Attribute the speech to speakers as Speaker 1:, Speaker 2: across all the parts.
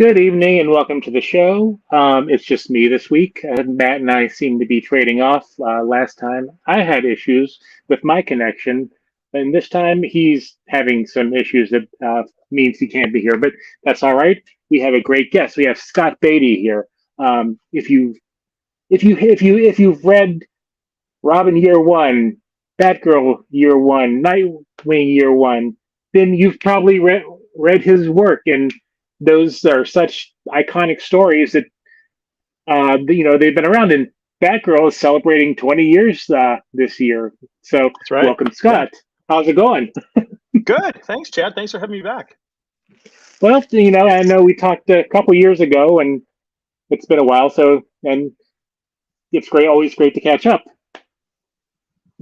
Speaker 1: Good evening and welcome to the show. It's just me this week. Matt and I seem to be trading off. Last time I had issues with my connection, and this time he's having some issues that means he can't be here, but that's all right. We have a great guest. We have Scott Beatty here. If you've read Robin Year One, Batgirl Year One, Nightwing Year One, then you've probably read his work, and those are such iconic stories that they've been around. And Batgirl is celebrating 20 years this year. So
Speaker 2: That's right.
Speaker 1: welcome,
Speaker 2: Yeah.
Speaker 1: Scott. How's it going?
Speaker 2: Good. Thanks, Chad. Thanks for having me back.
Speaker 1: Well, I know we talked a couple years ago, and it's been a while. So, and it's great, always great to catch up.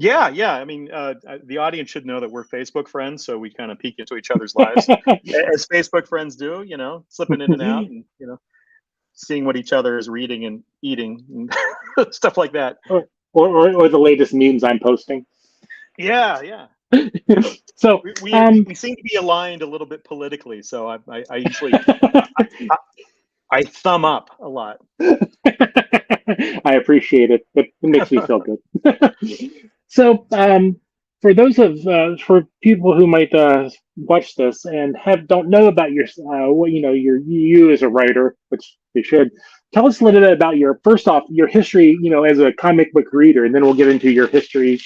Speaker 2: Yeah, yeah. I mean, the audience should know that we're Facebook friends, so we kind of peek into each other's lives as Facebook friends do. Slipping in and out, and seeing what each other is reading and eating and stuff like that.
Speaker 1: Or the latest memes I'm posting.
Speaker 2: Yeah, yeah.
Speaker 1: So
Speaker 2: we seem to be aligned a little bit politically, so I usually I thumb up a lot.
Speaker 1: I appreciate it. It makes me feel good. So, for people who might watch this and don't know about you as a writer, which they should, tell us a little bit about your history, as a comic book reader, and then we'll get into your history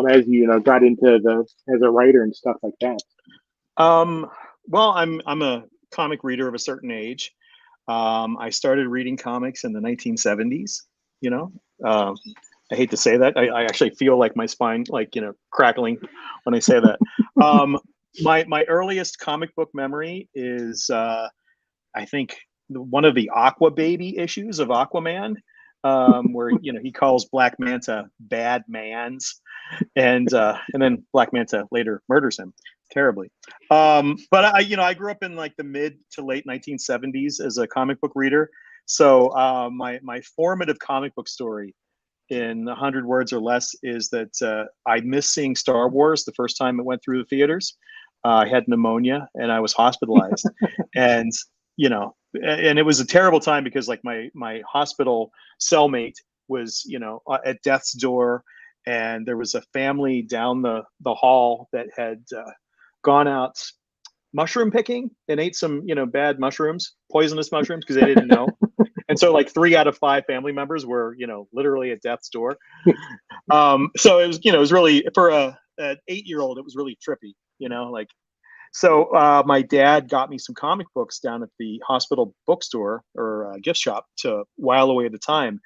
Speaker 1: as you got into as a writer and stuff like that.
Speaker 2: Well, I'm a comic reader of a certain age. I started reading comics in the 1970s. I hate to say that. I actually feel like my spine, crackling when I say that. My earliest comic book memory is, I think, one of the Aqua Baby issues of Aquaman, where he calls Black Manta bad mans, and then Black Manta later murders him terribly. But I grew up in the mid to late 1970s as a comic book reader. So my formative comic book story in 100 words or less is that I missed seeing Star Wars the first time it went through the theaters. I had pneumonia and I was hospitalized, and and it was a terrible time because my hospital cellmate was at death's door, and there was a family down the hall that had gone out mushroom picking and ate some bad mushrooms, poisonous mushrooms, because they didn't know. And so 3 out of 5 family members were literally at death's door. So it was really, for an 8-year-old, it was really trippy. So my dad got me some comic books down at the hospital bookstore or gift shop to while away the time.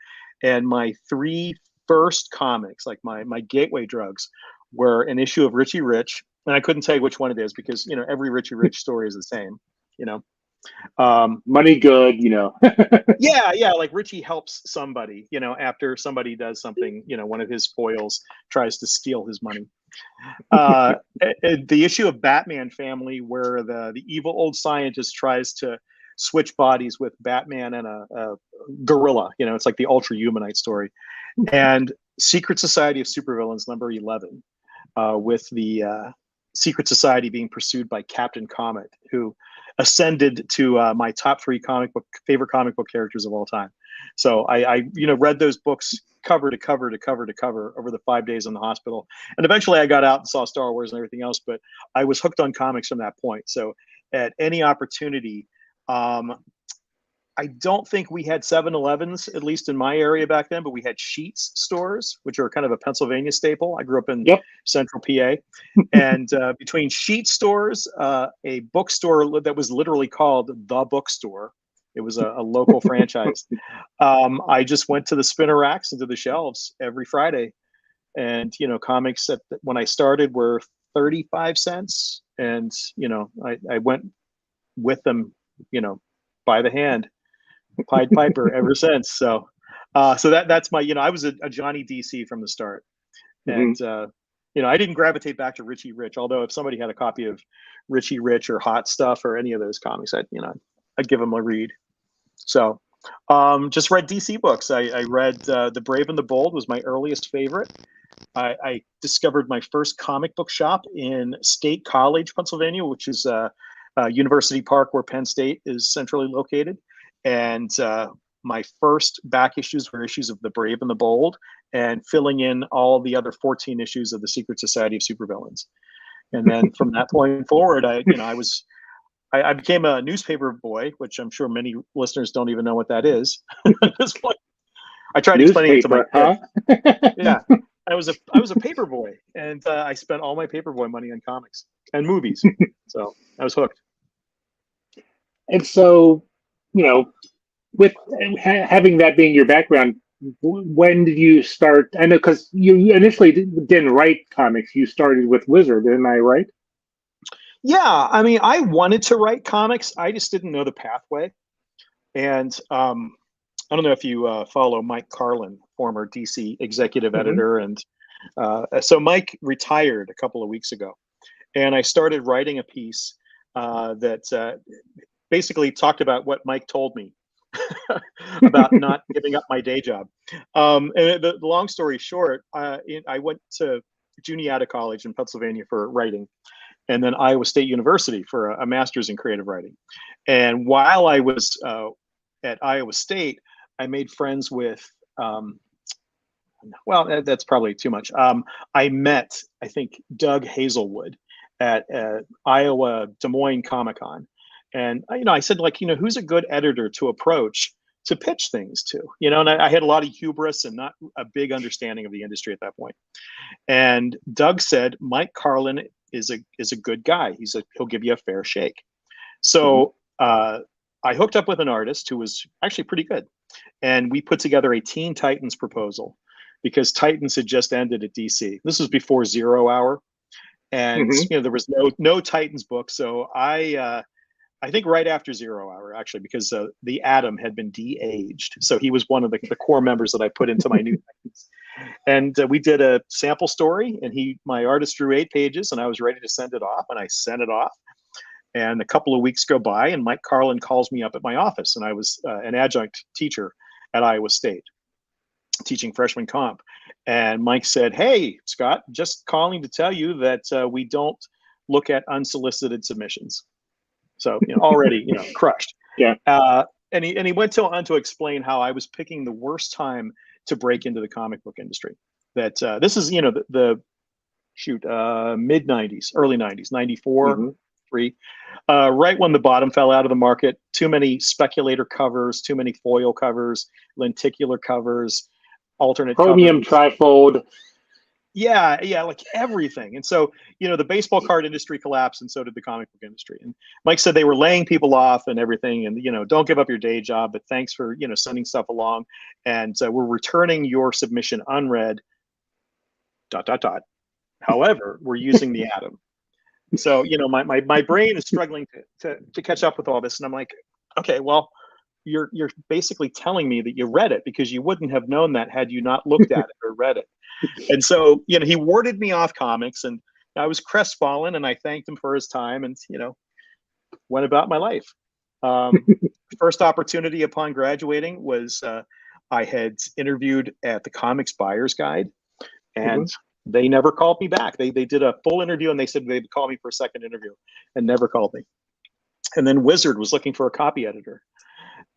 Speaker 2: And my 3 first comics, my gateway drugs, were an issue of Richie Rich. And I couldn't tell you which one it is because every Richie Rich story is the same.
Speaker 1: Money good.
Speaker 2: Yeah, like Richie helps somebody, after somebody does something, one of his foils tries to steal his money. The issue of Batman Family, where the evil old scientist tries to switch bodies with Batman and a gorilla. It's like the Ultra Humanite story. And Secret Society of Supervillains number 11, with the Secret Society being pursued by Captain Comet, who ascended to my top 3 favorite comic book characters of all time. So I read those books cover to cover to cover to cover over the 5 days in the hospital, and eventually I got out and saw Star Wars and everything else. But I was hooked on comics from that point. So at any opportunity, I don't think we had 7-Elevens, at least in my area back then, but we had Sheetz stores, which are kind of a Pennsylvania staple. I grew up in central PA. And between Sheetz stores, a bookstore that was literally called The Bookstore, it was a local franchise. I just went to the spinner racks and to the shelves every Friday. And, comics when I started were 35 cents. And, I went with them, by the hand. Pied Piper ever since. So that's my, I was a Johnny DC from the start. And, I didn't gravitate back to Richie Rich, although if somebody had a copy of Richie Rich or Hot Stuff or any of those comics, I'd give them a read. So just read DC books. I read The Brave and the Bold was my earliest favorite. I discovered my first comic book shop in State College, Pennsylvania, which is University Park, where Penn State is centrally located. And my first back issues were issues of The Brave and the Bold, and filling in all the other 14 issues of the Secret Society of Supervillains. And then from that point forward, I became a newspaper boy, which I'm sure many listeners don't even know what that is at this point. I tried explaining it to my
Speaker 1: Newspaper,
Speaker 2: kids.
Speaker 1: huh?
Speaker 2: Yeah, I was a paper boy, and I spent all my paper boy money on comics and movies. So I was hooked.
Speaker 1: And so, you know, with having that being your background, when did you start? I know because you initially didn't write comics. You started with Wizard, am I right?
Speaker 2: Yeah, I mean, I wanted to write comics. I just didn't know the pathway. And I don't know if you follow Mike Carlin, former DC executive
Speaker 1: Mm-hmm.
Speaker 2: editor. And so Mike retired a couple of weeks ago. And I started writing a piece that basically talked about what Mike told me about not giving up my day job. And the long story short, I went to Juniata College in Pennsylvania for writing, and then Iowa State University for a master's in creative writing. And while I was at Iowa State, I made friends with, well, that's probably too much. I met, I think, Doug Hazelwood at Iowa Des Moines Comic-Con. And, I said, like, who's a good editor to approach to pitch things to? And I had a lot of hubris and not a big understanding of the industry at that point. And Doug said, Mike Carlin is a good guy. He'll give you a fair shake. So I hooked up with an artist who was actually pretty good. And we put together a Teen Titans proposal because Titans had just ended at DC. This was before Zero Hour. And,
Speaker 1: Mm-hmm.
Speaker 2: there was no Titans book. So I think right after Zero Hour, actually, because the Atom had been de-aged. So he was one of the core members that I put into my new Titans. And we did a sample story, and my artist drew 8 pages, and I was ready to send it off, and I sent it off. And a couple of weeks go by, and Mike Carlin calls me up at my office, and I was an adjunct teacher at Iowa State, teaching freshman comp. And Mike said, "Hey, Scott, just calling to tell you that we don't look at unsolicited submissions." So already crushed.
Speaker 1: Yeah.
Speaker 2: And he went on to explain how I was picking the worst time to break into the comic book industry. That this is the mid 90s, early 90s, 94,
Speaker 1: Mm-hmm.
Speaker 2: 3, right when the bottom fell out of the market. Too many speculator covers, too many foil covers, lenticular covers, alternate
Speaker 1: Chromium
Speaker 2: covers.
Speaker 1: trifold.
Speaker 2: Yeah, like everything. And so, the baseball card industry collapsed, and so did the comic book industry. And Mike said they were laying people off and everything, and don't give up your day job, but thanks for sending stuff along, and we're returning your submission unread. ... However, we're using the Atom. So my brain is struggling to catch up with all this, and I'm like, okay, well, you're basically telling me that you read it, because you wouldn't have known that had you not looked at it or read it. And so, he warded me off comics, and I was crestfallen, and I thanked him for his time, and, went about my life. First opportunity upon graduating was I had interviewed at the Comics Buyer's Guide, and they never called me back. They did a full interview, and they said they'd call me for a second interview, and never called me. And then Wizard was looking for a copy editor.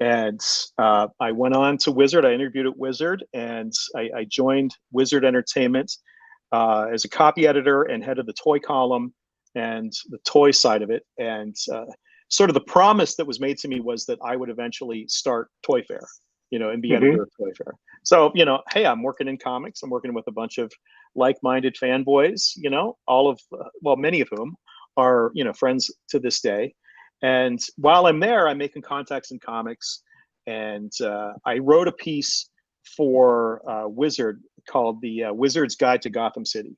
Speaker 2: And I went on to Wizard. I interviewed at Wizard, and I joined Wizard Entertainment as a copy editor and head of the toy column and the toy side of it. And sort of the promise that was made to me was that I would eventually start TOYFARE, and be editor of TOYFARE. So, hey, I'm working in comics. I'm working with a bunch of like-minded fanboys, all of, well, many of whom are, friends to this day. And while I'm there, I'm making contacts in comics. And I wrote a piece for Wizard called The Wizard's Guide to Gotham City.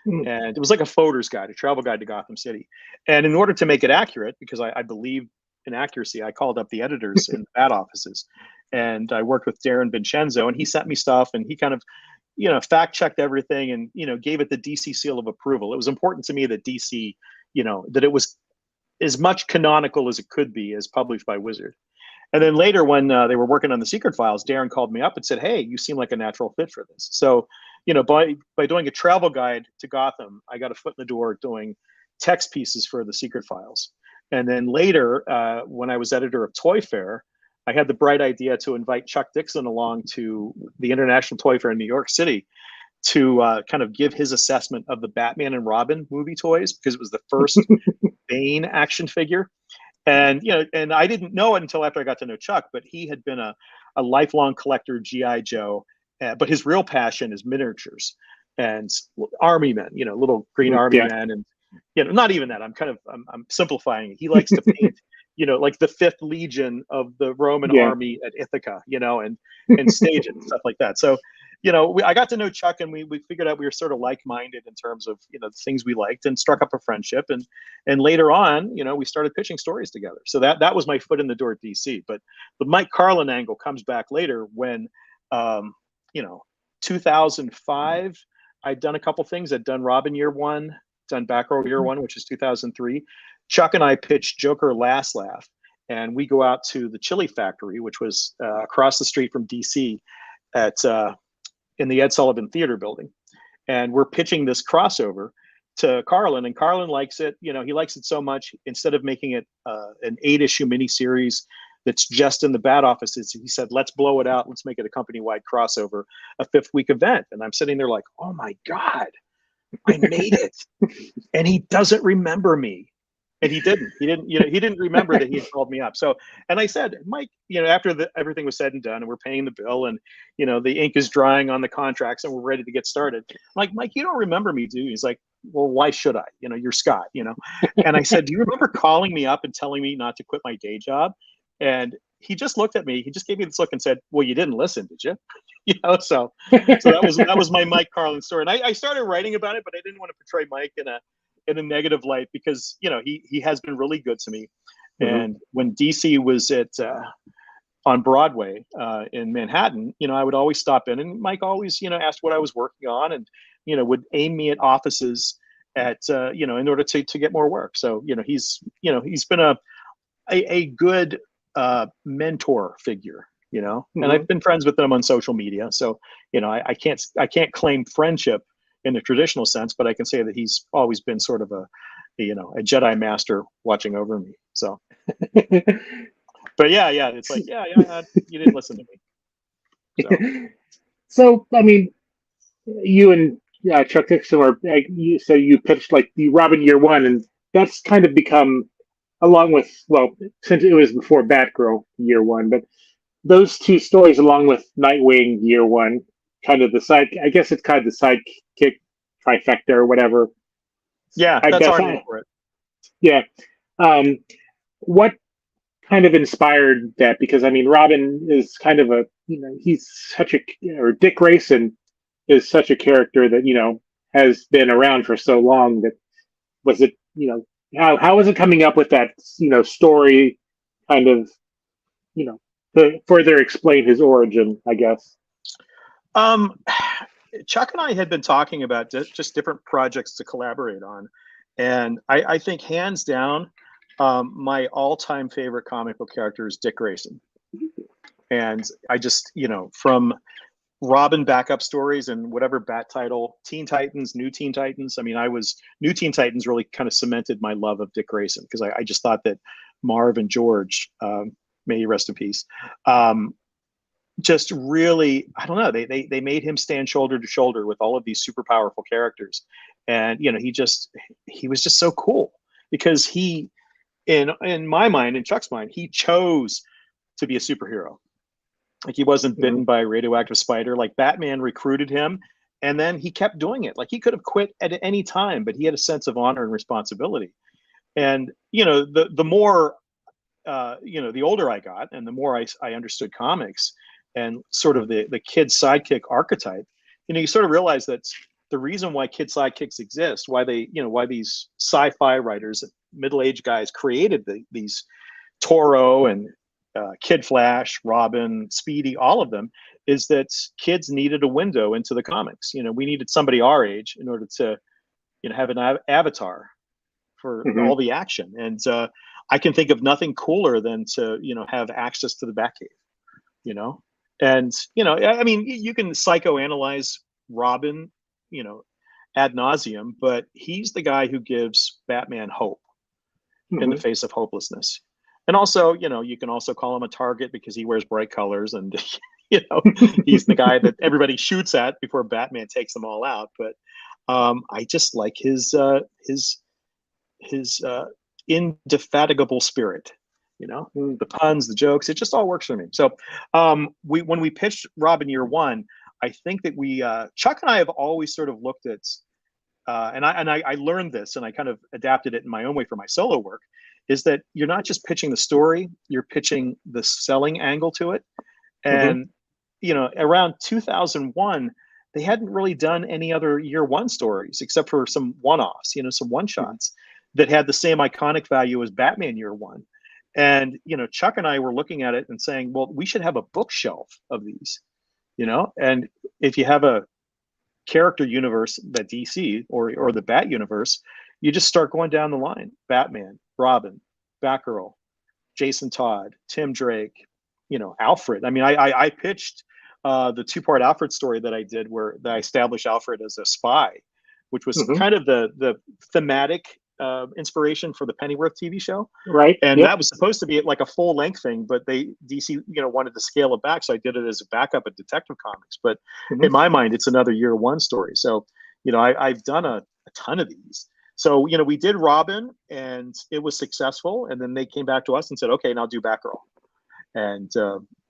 Speaker 2: And it was like a photer's guide, a travel guide to Gotham City. And in order to make it accurate, because I believe in accuracy, I called up the editors in the bat offices. And I worked with Darren Vincenzo, and he sent me stuff, and he kind of, fact checked everything, and, gave it the DC seal of approval. It was important to me that DC, that it was as much canonical as it could be as published by Wizard. And then later, when they were working on the Secret Files, Darren called me up and said, "Hey, you seem like a natural fit for this." So, by doing a travel guide to Gotham, I got a foot in the door doing text pieces for the Secret Files. And then later, when I was editor of TOYFARE, I had the bright idea to invite Chuck Dixon along to the International Toy Fair in New York City to kind of give his assessment of the Batman and Robin movie toys, because it was the first Bane action figure. And and I didn't know it until after I got to know Chuck, but he had been a lifelong collector of GI Joe, but his real passion is miniatures and army men, little green army men, and not even that. I'm simplifying it. He likes to paint, like the Fifth Legion of the Roman army at Ithaca, and stage it and stuff like that. So I got to know Chuck, and we figured out we were sort of like-minded in terms of the things we liked, and struck up a friendship. And later on, we started pitching stories together. So that was my foot in the door at DC. But the Mike Carlin angle comes back later when 2005, I'd done a couple things. I'd done Robin Year One, done Batgirl Year One, which is 2003. Chuck and I pitched Joker Last Laugh, and we go out to the Chili Factory, which was across the street from DC at in the Ed Sullivan Theater building. And we're pitching this crossover to Carlin, and Carlin likes it. He likes it so much, instead of making it an 8-issue miniseries that's just in the Bat offices, he said, let's blow it out. Let's make it a company-wide crossover, a 5th-week event. And I'm sitting there like, oh my God, I made it. And he doesn't remember me. And he didn't remember that he had called me up. So, and I said, Mike, after everything was said and done, and we're paying the bill, and the ink is drying on the contracts, and we're ready to get started. I'm like, Mike, you don't remember me, do you? He's like, well, why should I? You're Scott, And I said, do you remember calling me up and telling me not to quit my day job? And he just looked at me. He just gave me this look and said, well, you didn't listen, did you? So that was my Mike Carlin story. And I started writing about it, but I didn't want to portray Mike in a negative light, because he has been really good to me. Mm-hmm. And when DC was on Broadway in Manhattan, I would always stop in, and Mike always asked what I was working on, and would aim me at offices at in order to get more work. So he's been a good mentor figure, mm-hmm. And I've been friends with him on social media. So I can't claim friendship in the traditional sense, but I can say that he's always been sort of a Jedi master watching over me. So, but yeah, it's like, you didn't listen to me.
Speaker 1: So I mean, you and Chuck Dixon, or you said you pitched like the Robin Year One, and that's kind of become, along with, well, since it was before Batgirl Year One, but those two stories, along with Nightwing Year One, kind of the side, I guess it's kind of the sidekick trifecta or whatever.
Speaker 2: Yeah, that's our name for it.
Speaker 1: Yeah. What kind of inspired that? Because I mean, Robin is kind of a, he's such or Dick Grayson is such a character that, has been around for so long. That was it, how was it coming up with that, story kind of, to further explain his origin, I guess?
Speaker 2: Chuck and I had been talking about just different projects to collaborate on. And I think hands down, my all-time favorite comic book character is Dick Grayson. And I just, from Robin backup stories and whatever Bat title, Teen Titans, New Teen Titans. I mean, New Teen Titans really kind of cemented my love of Dick Grayson, because I just thought that Marv and George, may he rest in peace, just really, I don't know, they made him stand shoulder to shoulder with all of these super powerful characters. And, he was just so cool, because he, in my mind, in Chuck's mind, he chose to be a superhero. Like, he wasn't bitten by a radioactive spider. Like, Batman recruited him, and then he kept doing it. Like, he could have quit at any time, but he had a sense of honor and responsibility. And, the more, the older I got, and the more I understood comics and sort of the kid sidekick archetype, you sort of realize that the reason why kid sidekicks exist, why these sci-fi writers, middle-aged guys, created these Toro and Kid Flash, Robin, Speedy, all of them, is that kids needed a window into the comics. We needed somebody our age in order to, have an avatar for all the action. And I can think of nothing cooler than to, have access to the Batcave, And, I mean, you can psychoanalyze Robin, ad nauseum, but he's the guy who gives Batman hope. in the face of hopelessness. And also, you know, you can also call him a target because he wears bright colors, and you know, he's the guy that everybody shoots at before Batman takes them all out. But I just like his indefatigable spirit. You know, the puns, the jokes, it just all works for me. So when we pitched Robin Year One, I think that Chuck and I have always sort of looked at, and I learned this, and I kind of adapted it in my own way for my solo work, is that you're not just pitching the story, you're pitching the selling angle to it. And you know, around 2001, they hadn't really done any other Year One stories except for some one-offs, you know, some one-shots that had the same iconic value as Batman Year One. And you know, Chuck and I were looking at it and saying, well, we should have a bookshelf of these, you know. And if you have a character universe, that DC or the Bat universe, you just start going down the line: Batman, Robin, Batgirl, Jason Todd, Tim Drake, you know, Alfred. I mean, I pitched the two-part Alfred story that I did, where I established Alfred as a spy, which was kind of the thematic inspiration for the Pennyworth TV show.
Speaker 1: Right.
Speaker 2: And that was supposed to be like a full-length thing, but DC, you know, wanted to scale it back, so I did it as a backup at Detective Comics. But in my mind, it's another Year One story. So, you know, I've done a ton of these. So, you know, we did Robin, and it was successful. And then they came back to us and said, okay, now do Batgirl. And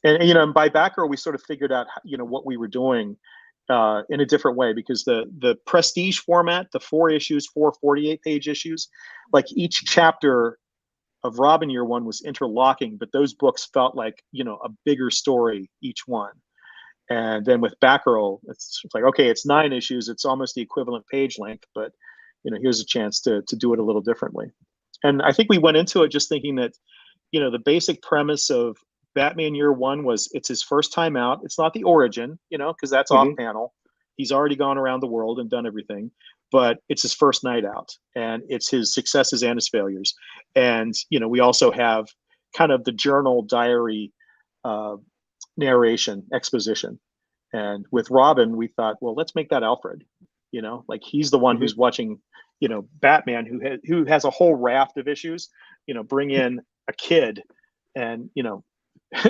Speaker 2: you know, and by Batgirl, we sort of figured out, you know, what we were doing in a different way, because the prestige format, the 4 issues, 4 48-page issues, like each chapter of Robin Year One was interlocking, but those books felt like, you know, a bigger story each one. And then with Batgirl, it's like, okay, it's 9 issues, it's almost the equivalent page length, but you know, here's a chance to do it a little differently. And I think we went into it just thinking that, you know, the basic premise of Batman Year One was it's his first time out. It's not the origin, you know, because that's off panel. He's already gone around the world and done everything, but it's his first night out, and it's his successes and his failures. And, you know, we also have kind of the journal diary narration exposition. And with Robin, we thought, well, let's make that Alfred, you know, like he's the one who's watching, you know, Batman, who has a whole raft of issues, you know, bring in a kid and, you know,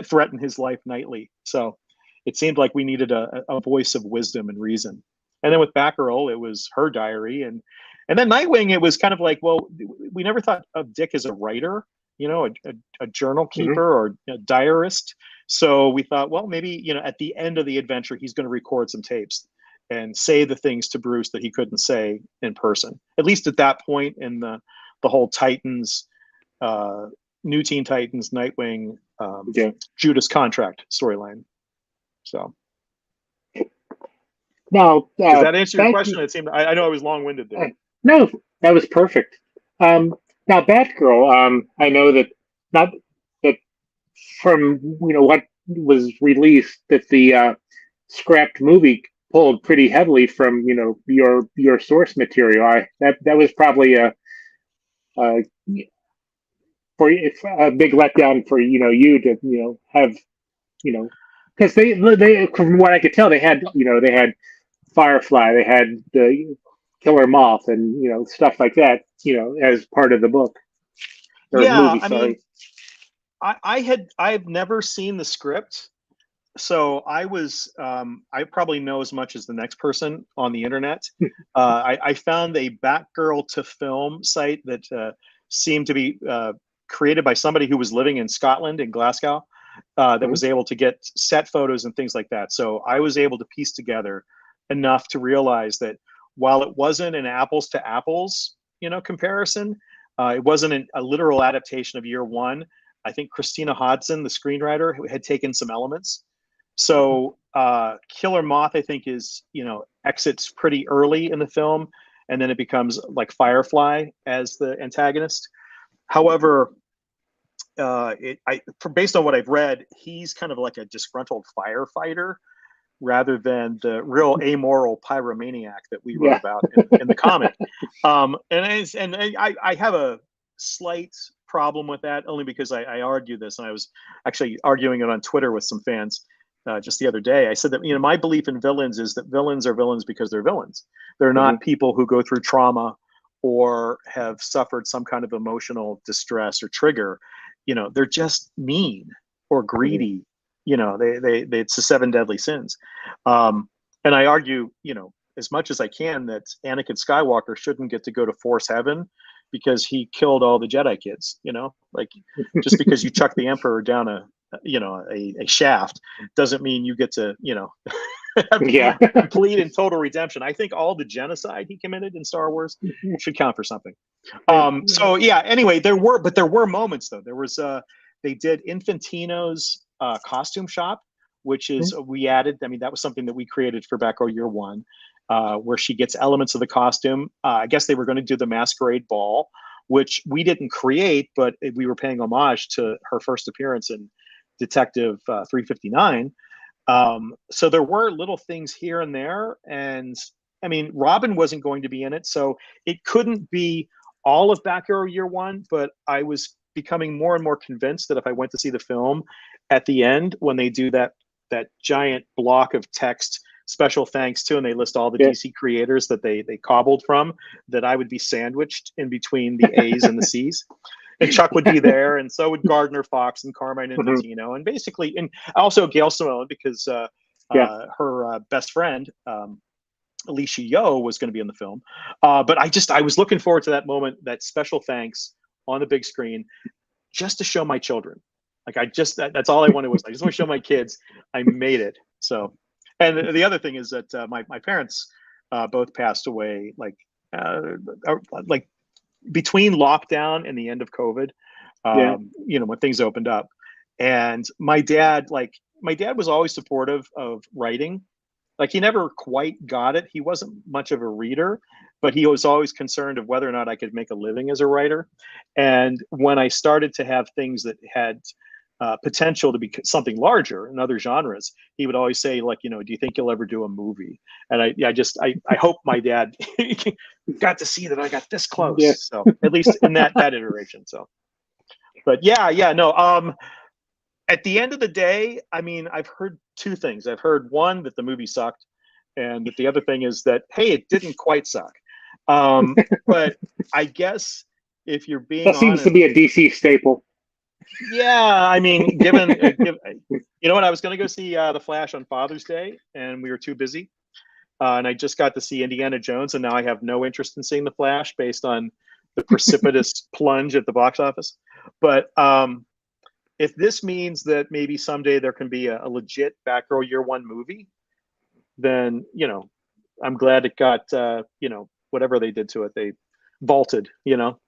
Speaker 2: threaten his life nightly. So it seemed like we needed a voice of wisdom and reason. And then with Batgirl, it was her diary. And then Nightwing, it was kind of like, well, we never thought of Dick as a writer, you know, a journal keeper or a diarist. So we thought, well, maybe, you know, at the end of the adventure, he's going to record some tapes and say the things to Bruce that he couldn't say in person, at least at that point in the whole Titans, New Teen Titans, Nightwing, Judas Contract storyline. So
Speaker 1: now,
Speaker 2: does that answer your question? It seemed, I know I was long-winded there.
Speaker 1: No, that was perfect. Now, Batgirl, I know that from, you know, what was released, that the scrapped movie pulled pretty heavily from, you know, your source material. That was probably a big letdown for, you know, you to, you know, have, you know, because they from what I could tell, they had Firefly, they had the Killer Moth, and, you know, stuff like that, you know, as part of the book or movie.
Speaker 2: I mean, I've never seen the script, so I probably know as much as the next person on the internet. I found a Batgirl to film site that seemed to be created by somebody who was living in Scotland, in Glasgow, that was able to get set photos and things like that. So I was able to piece together enough to realize that while it wasn't an apples to apples, you know, comparison, it wasn't a literal adaptation of Year One. I think Christina Hodson, the screenwriter, had taken some elements. So Killer Moth, I think, is, you know, exits pretty early in the film, and then it becomes like Firefly as the antagonist. However, based on what I've read, he's kind of like a disgruntled firefighter rather than the real amoral pyromaniac that we wrote about in the comic. And I have a slight problem with that, only because I argue this, and I was actually arguing it on Twitter with some fans just the other day. I said that, you know, my belief in villains is that villains are villains because they're villains. They're not people who go through trauma or have suffered some kind of emotional distress or trigger, you know, they're just mean or greedy. You know, they it's the seven deadly sins. And I argue, you know, as much as I can, that Anakin Skywalker shouldn't get to go to Force Heaven because he killed all the Jedi kids. You know, like just because you chuck the Emperor down a shaft doesn't mean you get to, you know,
Speaker 1: Yeah.
Speaker 2: complete and total redemption. I think all the genocide he committed in Star Wars should count for something. So yeah, anyway, there were moments though. There was they did Infantino's costume shop, which is we added. I mean, that was something that we created for Batgirl Year One, where she gets elements of the costume. I guess they were going to do the masquerade ball, which we didn't create, but we were paying homage to her first appearance in Detective 359. So there were little things here and there, and I mean, Robin wasn't going to be in it, so it couldn't be all of Batgirl Year One. But I was becoming more and more convinced that if I went to see the film, at the end when they do that giant block of text, special thanks to, and they list all the DC creators that they cobbled from, that I would be sandwiched in between the A's and the C's. And Chuck would be there, and so would Gardner Fox and Carmine Infantino, and basically, and also Gail Simone, because her best friend, Alicia Yeoh, was going to be in the film. But I was looking forward to that moment, that special thanks on the big screen, just to show my children. Like that's all I wanted was, I just want to show my kids I made it. So, and the other thing is that my parents both passed away like between lockdown and the end of COVID, you know, when things opened up. And my dad was always supportive of writing. Like, he never quite got it. He wasn't much of a reader, but he was always concerned of whether or not I could make a living as a writer. And when I started to have things that had potential to be something larger in other genres, he would always say, like, you know, do you think you'll ever do a movie? And I hope my dad got to see that I got this close.
Speaker 1: Yeah.
Speaker 2: So at least in that iteration. So, but no. At the end of the day, I mean, I've heard two things. I've heard, one, that the movie sucked, and that the other thing is that, hey, it didn't quite suck. But I guess if you're being
Speaker 1: that seems
Speaker 2: honest,
Speaker 1: to be a DC staple.
Speaker 2: yeah, I mean, given you know what, I was going to go see The Flash on Father's Day, and we were too busy. And I just got to see Indiana Jones, and now I have no interest in seeing The Flash based on the precipitous plunge at the box office. But if this means that maybe someday there can be a legit Batgirl Year One movie, then, you know, I'm glad it got, you know, whatever they did to it, they vaulted, you know.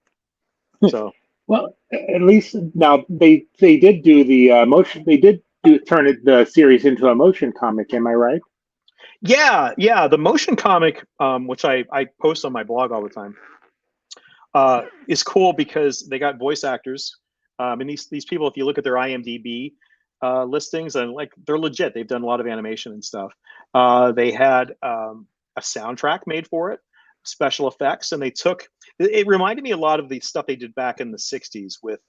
Speaker 2: So.
Speaker 1: Well, at least now they did do the motion. They did turn the series into a motion comic. Am I right?
Speaker 2: Yeah. The motion comic, which I post on my blog all the time, is cool because they got voice actors. And these people, if you look at their IMDb listings, and like, they're legit. They've done a lot of animation and stuff. They had a soundtrack made for it, special effects, and it reminded me a lot of the stuff they did back in the 60s with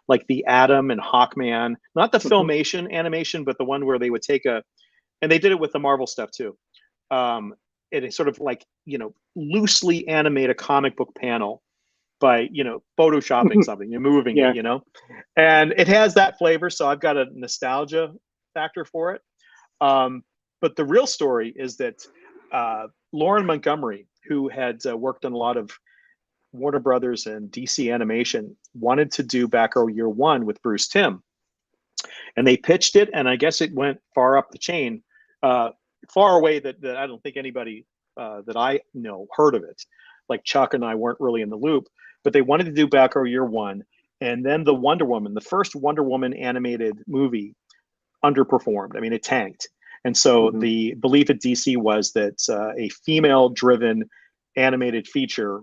Speaker 2: like the Atom and Hawkman, not the Filmation animation, but the one where they would take and they did it with the Marvel stuff too. It sort of, like, you know, loosely animate a comic book panel by, you know, photoshopping something, you're moving it, you know, and it has that flavor. So I've got a nostalgia factor for it. But the real story is that Lauren Montgomery, who had worked on a lot of Warner Brothers and DC animation, wanted to do Batgirl Year One with Bruce Timm, and they pitched it, and I guess it went far up the chain, far away that I don't think anybody that I know heard of it. Like, Chuck and I weren't really in the loop, but they wanted to do Batgirl Year One, and then the first Wonder Woman animated movie, underperformed. I mean, it tanked. And so the belief at DC was that a female-driven animated feature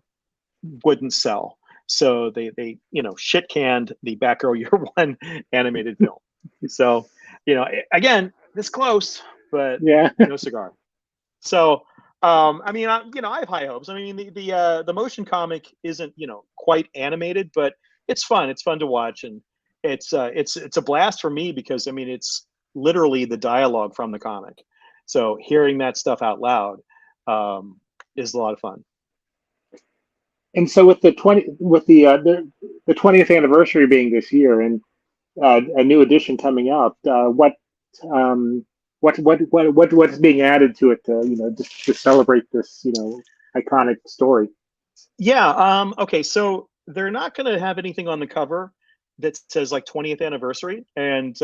Speaker 2: wouldn't sell. So they you know, shit canned the Batgirl Year One animated film. So, you know, again, this close, but no cigar. So, I mean, you know, I have high hopes. I mean, the motion comic isn't, you know, quite animated, but it's fun. It's fun to watch, and it's a blast for me because, I mean, it's literally the dialogue from the comic. So,, hearing that stuff out loud is a lot of fun.
Speaker 1: And so with the 20th anniversary being this year and a new edition coming out, um, what's being added to it to just to celebrate this iconic story?
Speaker 2: Yeah. Okay. So they're not going to have anything on the cover that says like 20th anniversary, and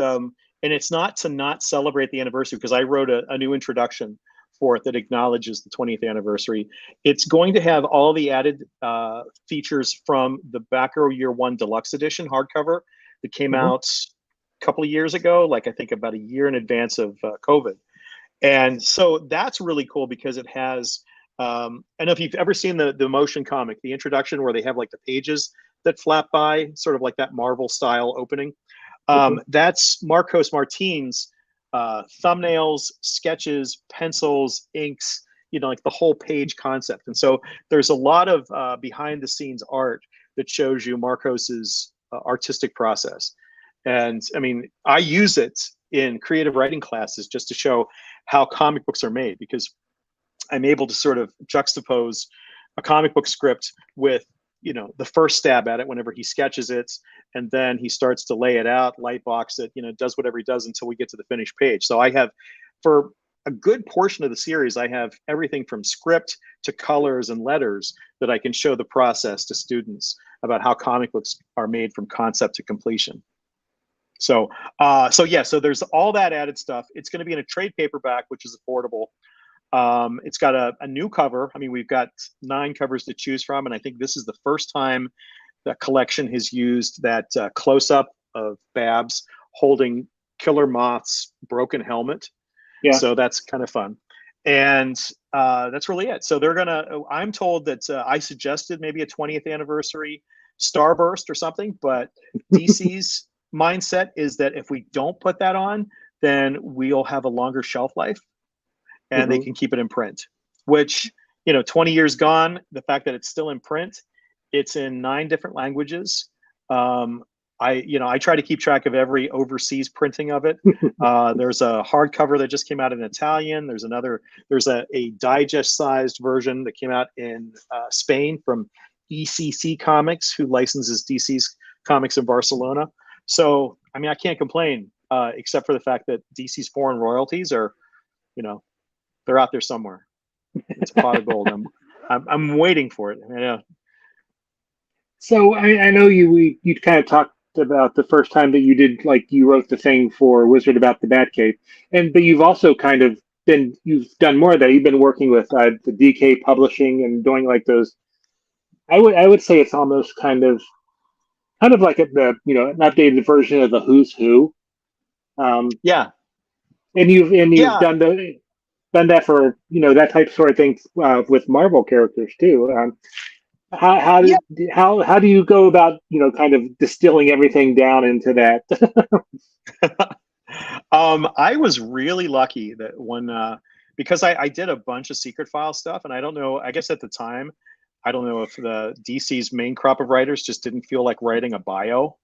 Speaker 2: it's not to not celebrate the anniversary because I wrote a new introduction for it that acknowledges the 20th anniversary. It's going to have all the added features from the Batgirl Year One Deluxe Edition hardcover that came
Speaker 1: Hmm.
Speaker 2: out a couple of years ago, like I think about a year in advance of COVID. And so that's really cool because it has I don't know if you've ever seen the motion comic, the introduction where they have like the pages that flap by, sort of like that Marvel style opening.
Speaker 1: Hmm.
Speaker 2: That's Marcos Martin's thumbnails, sketches, pencils, inks, like the whole page concept. And so there's a lot of behind the scenes art that shows you Marcos's artistic process. And I mean, I use it in creative writing classes just to show how comic books are made because I'm able to sort of juxtapose a comic book script with the first stab at it whenever he sketches it, and then he starts to lay it out, lightbox it, does whatever he does until we get to the finished page. So I have, for a good portion of the series, I have everything from script to colors and letters that I can show the process to students about how comic books are made from concept to completion. So there's all that added stuff. It's going to be in a trade paperback, which is affordable. It's got a new cover. I mean, we've got 9 covers to choose from, and I think this is the first time that collection has used that close-up of Babs holding Killer Moth's broken helmet.
Speaker 1: Yeah.
Speaker 2: So that's kind of fun. And that's really it. So I'm told that I suggested maybe a 20th anniversary Starburst or something, but DC's mindset is that if we don't put that on, then we'll have a longer shelf life and they
Speaker 1: Hmm.
Speaker 2: can keep it in print, which 20 years gone, the fact that it's still in print, it's in 9 different languages. I try to keep track of every overseas printing of it. There's a hardcover that just came out in Italian. There's a digest sized version that came out in Spain from ECC Comics, who licenses DC's comics in Barcelona. So I mean, I can't complain, except for the fact that DC's foreign royalties are, they're out there somewhere. It's a pot of gold. I'm waiting for it. Yeah.
Speaker 1: So I know you kind of talked about the first time that you wrote the thing for Wizard about the Batcave, but you've also you've done more of that. You've been working with the DK Publishing and doing like those. I would say it's almost kind of like an updated version of the Who's Who. Um,
Speaker 2: Yeah.
Speaker 1: and you've
Speaker 2: Yeah.
Speaker 1: done that for that type sort of thing with Marvel characters too.
Speaker 2: Yeah.
Speaker 1: How do you go about kind of distilling everything down into that?
Speaker 2: I was really lucky that because I did a bunch of secret file stuff, and I don't know, I guess at the time, I don't know if the DC's main crop of writers just didn't feel like writing a bio,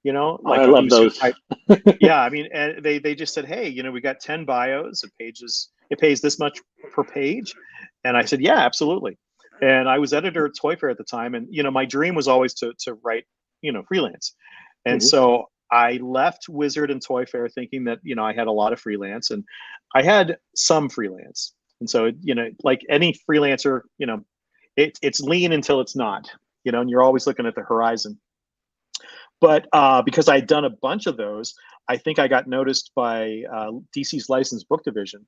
Speaker 1: I
Speaker 2: like a
Speaker 1: love
Speaker 2: who's who
Speaker 1: those.
Speaker 2: type. Yeah, I mean, and they just said, hey, we got 10 bios of pages. It pays this much per page, and I said, yeah, absolutely. And I was editor at TOYFARE at the time, and my dream was always to write, freelance. And
Speaker 1: Hmm.
Speaker 2: so I left Wizard and TOYFARE thinking that I had a lot of freelance, and I had some freelance. And so like any freelancer, it's lean until it's not, and you're always looking at the horizon. But because I'd done a bunch of those, I think I got noticed by DC's licensed book division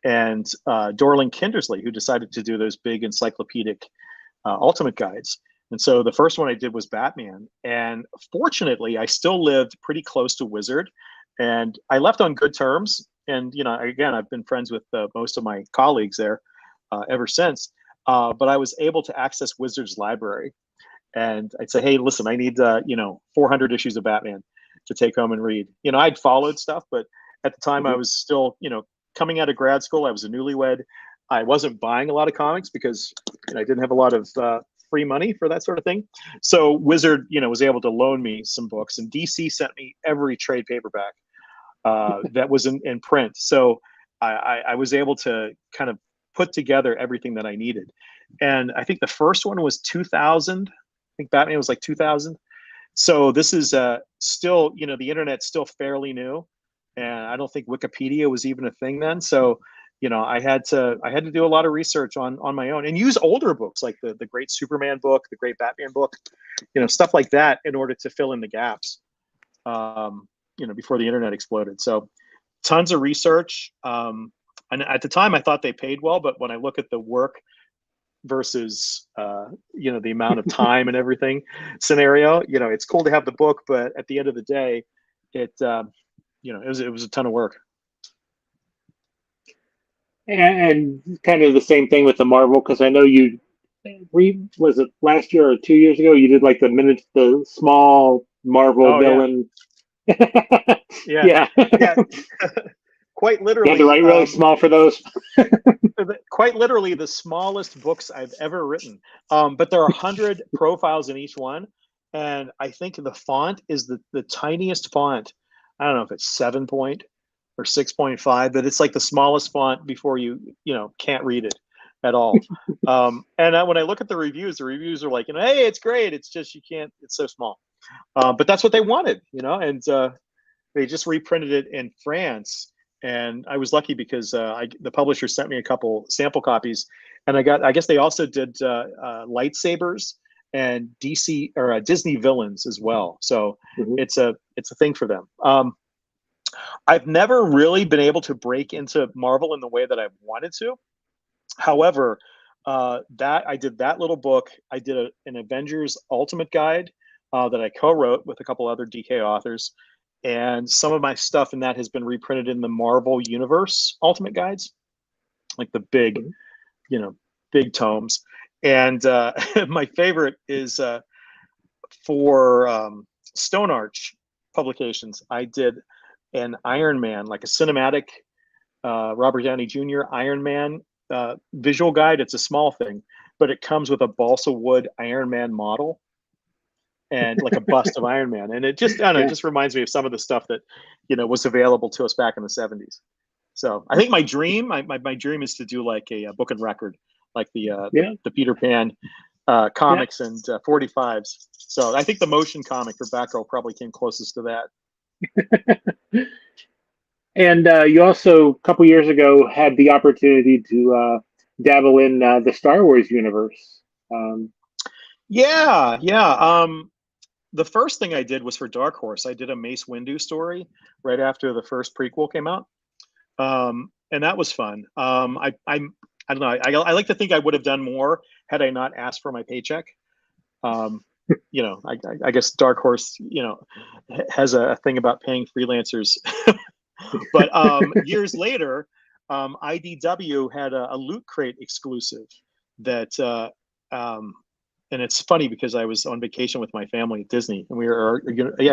Speaker 2: and Dorling Kindersley, who decided to do those big encyclopedic ultimate guides. And so the first one I did was Batman. And fortunately, I still lived pretty close to Wizard. And I left on good terms. And, again, I've been friends with most of my colleagues there ever since. But I was able to access Wizard's library. And I'd say, hey, listen, I need 400 issues of Batman to take home and read. I'd followed stuff, but at the time I
Speaker 1: Hmm.
Speaker 2: was still, coming out of grad school. I was a newlywed. I wasn't buying a lot of comics because I didn't have a lot of free money for that sort of thing. So Wizard, was able to loan me some books, and DC sent me every trade paperback that was in print. So I was able to kind of put together everything that I needed. and I think the first one was 2000. I think Batman was like 2000. So this is still, you know, the internet's still fairly new, and I don't think Wikipedia was even a thing then. So, you know, I had to do a lot of research on my own and use older books like the great Superman book, the great Batman book, you know, stuff like that in order to fill in the gaps. You know, before the internet exploded. So tons of research. And at the time I thought they paid well, but when I look at the work versus you know, the amount of time and everything scenario, you know, it's cool to have the book, but at the end of the day, it you know, it was a ton of work.
Speaker 1: And kind of the same thing with the Marvel, because I know you was it last year or 2 years ago you did like the small Marvel
Speaker 2: Oh yeah,
Speaker 1: villain.
Speaker 2: yeah,
Speaker 1: Yeah.
Speaker 2: yeah. Quite
Speaker 1: You had to
Speaker 2: literally,
Speaker 1: write really small for those.
Speaker 2: quite literally the smallest books I've ever written. But there are 100 profiles in each one, and I think the font is the tiniest font. I don't know if it's 7 point or 6.5, but it's like the smallest font before you know, can't read it at all. And when I look at the reviews are like, you know, hey, it's great. It's just you can't. It's so small. But that's what they wanted, you know, and they just reprinted it in France. And I was lucky because the publisher sent me a couple sample copies, and I guess they also did lightsabers and DC or Disney villains as well. So it's a thing for them. I've never really been able to break into Marvel in the way that I've wanted to. However, that I did that little book. I did an Avengers Ultimate Guide that I co-wrote with a couple other DK authors, and some of my stuff in that has been reprinted in the Marvel Universe Ultimate Guides, like the big, you know, big tomes. And my favorite is for Stone Arch Publications. I did an Iron Man, like a cinematic Robert Downey Jr. Iron Man visual guide. It's a small thing, but it comes with a balsa wood Iron Man model and like a bust of Iron Man. And it just, I don't know, it just reminds me of some of the stuff that, you know, was available to us back in the 70s. So I think my dream, my dream is to do like a book and record, like the Peter Pan comics and 45s. So I think the motion comic for Batgirl probably came closest to that.
Speaker 1: And you also, a couple years ago, had the opportunity to dabble in the Star Wars universe.
Speaker 2: Yeah. The first thing I did was for Dark Horse. I did a Mace Windu story right after the first prequel came out, and that was fun. I don't know. I like to think I would have done more had I not asked for my paycheck. You know, I guess Dark Horse, you know, has a thing about paying freelancers. But years later, IDW had a Loot Crate exclusive that, and it's funny because I was on vacation with my family at Disney, and we were,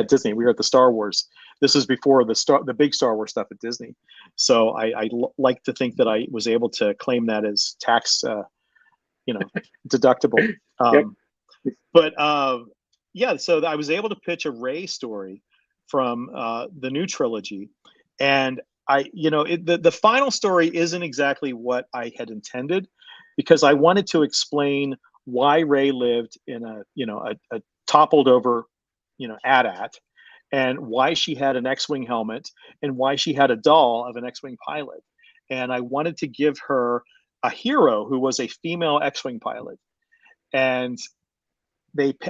Speaker 2: Disney. We were at the Star Wars. This is before the big Star Wars stuff at Disney. So I like to think that I was able to claim that as tax, you know, deductible. But yeah, so I was able to pitch a Rey story from the new trilogy. And you know, the final story isn't exactly what I had intended, because I wanted to explain why Rey lived in a toppled over, you know, AT-AT, and why she had an X-Wing helmet, and why she had a doll of an X-Wing pilot. And I wanted to give her a hero who was a female X-Wing pilot. And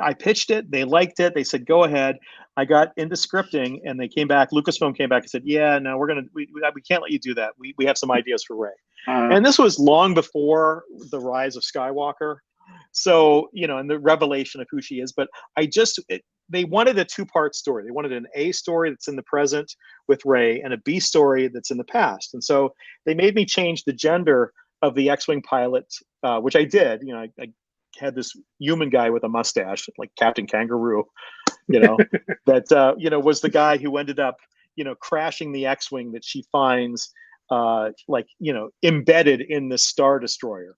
Speaker 2: I pitched it, they liked it, they said go ahead. I got into scripting, and they came back, Lucasfilm came back and said, yeah, no, we can't let you do that. We have some ideas for Rey. And this was long before the rise of Skywalker, so, you know, and the revelation of who she is. But they wanted a two-part story. They wanted an A story that's in the present with Rey, and a B story that's in the past. And so they made me change the gender of the X-Wing pilot, which I did. You know, I had this human guy with a mustache, like Captain Kangaroo, you know, that you know, was the guy who ended up, you know, crashing the X-Wing that she finds like, you know, embedded in the Star Destroyer.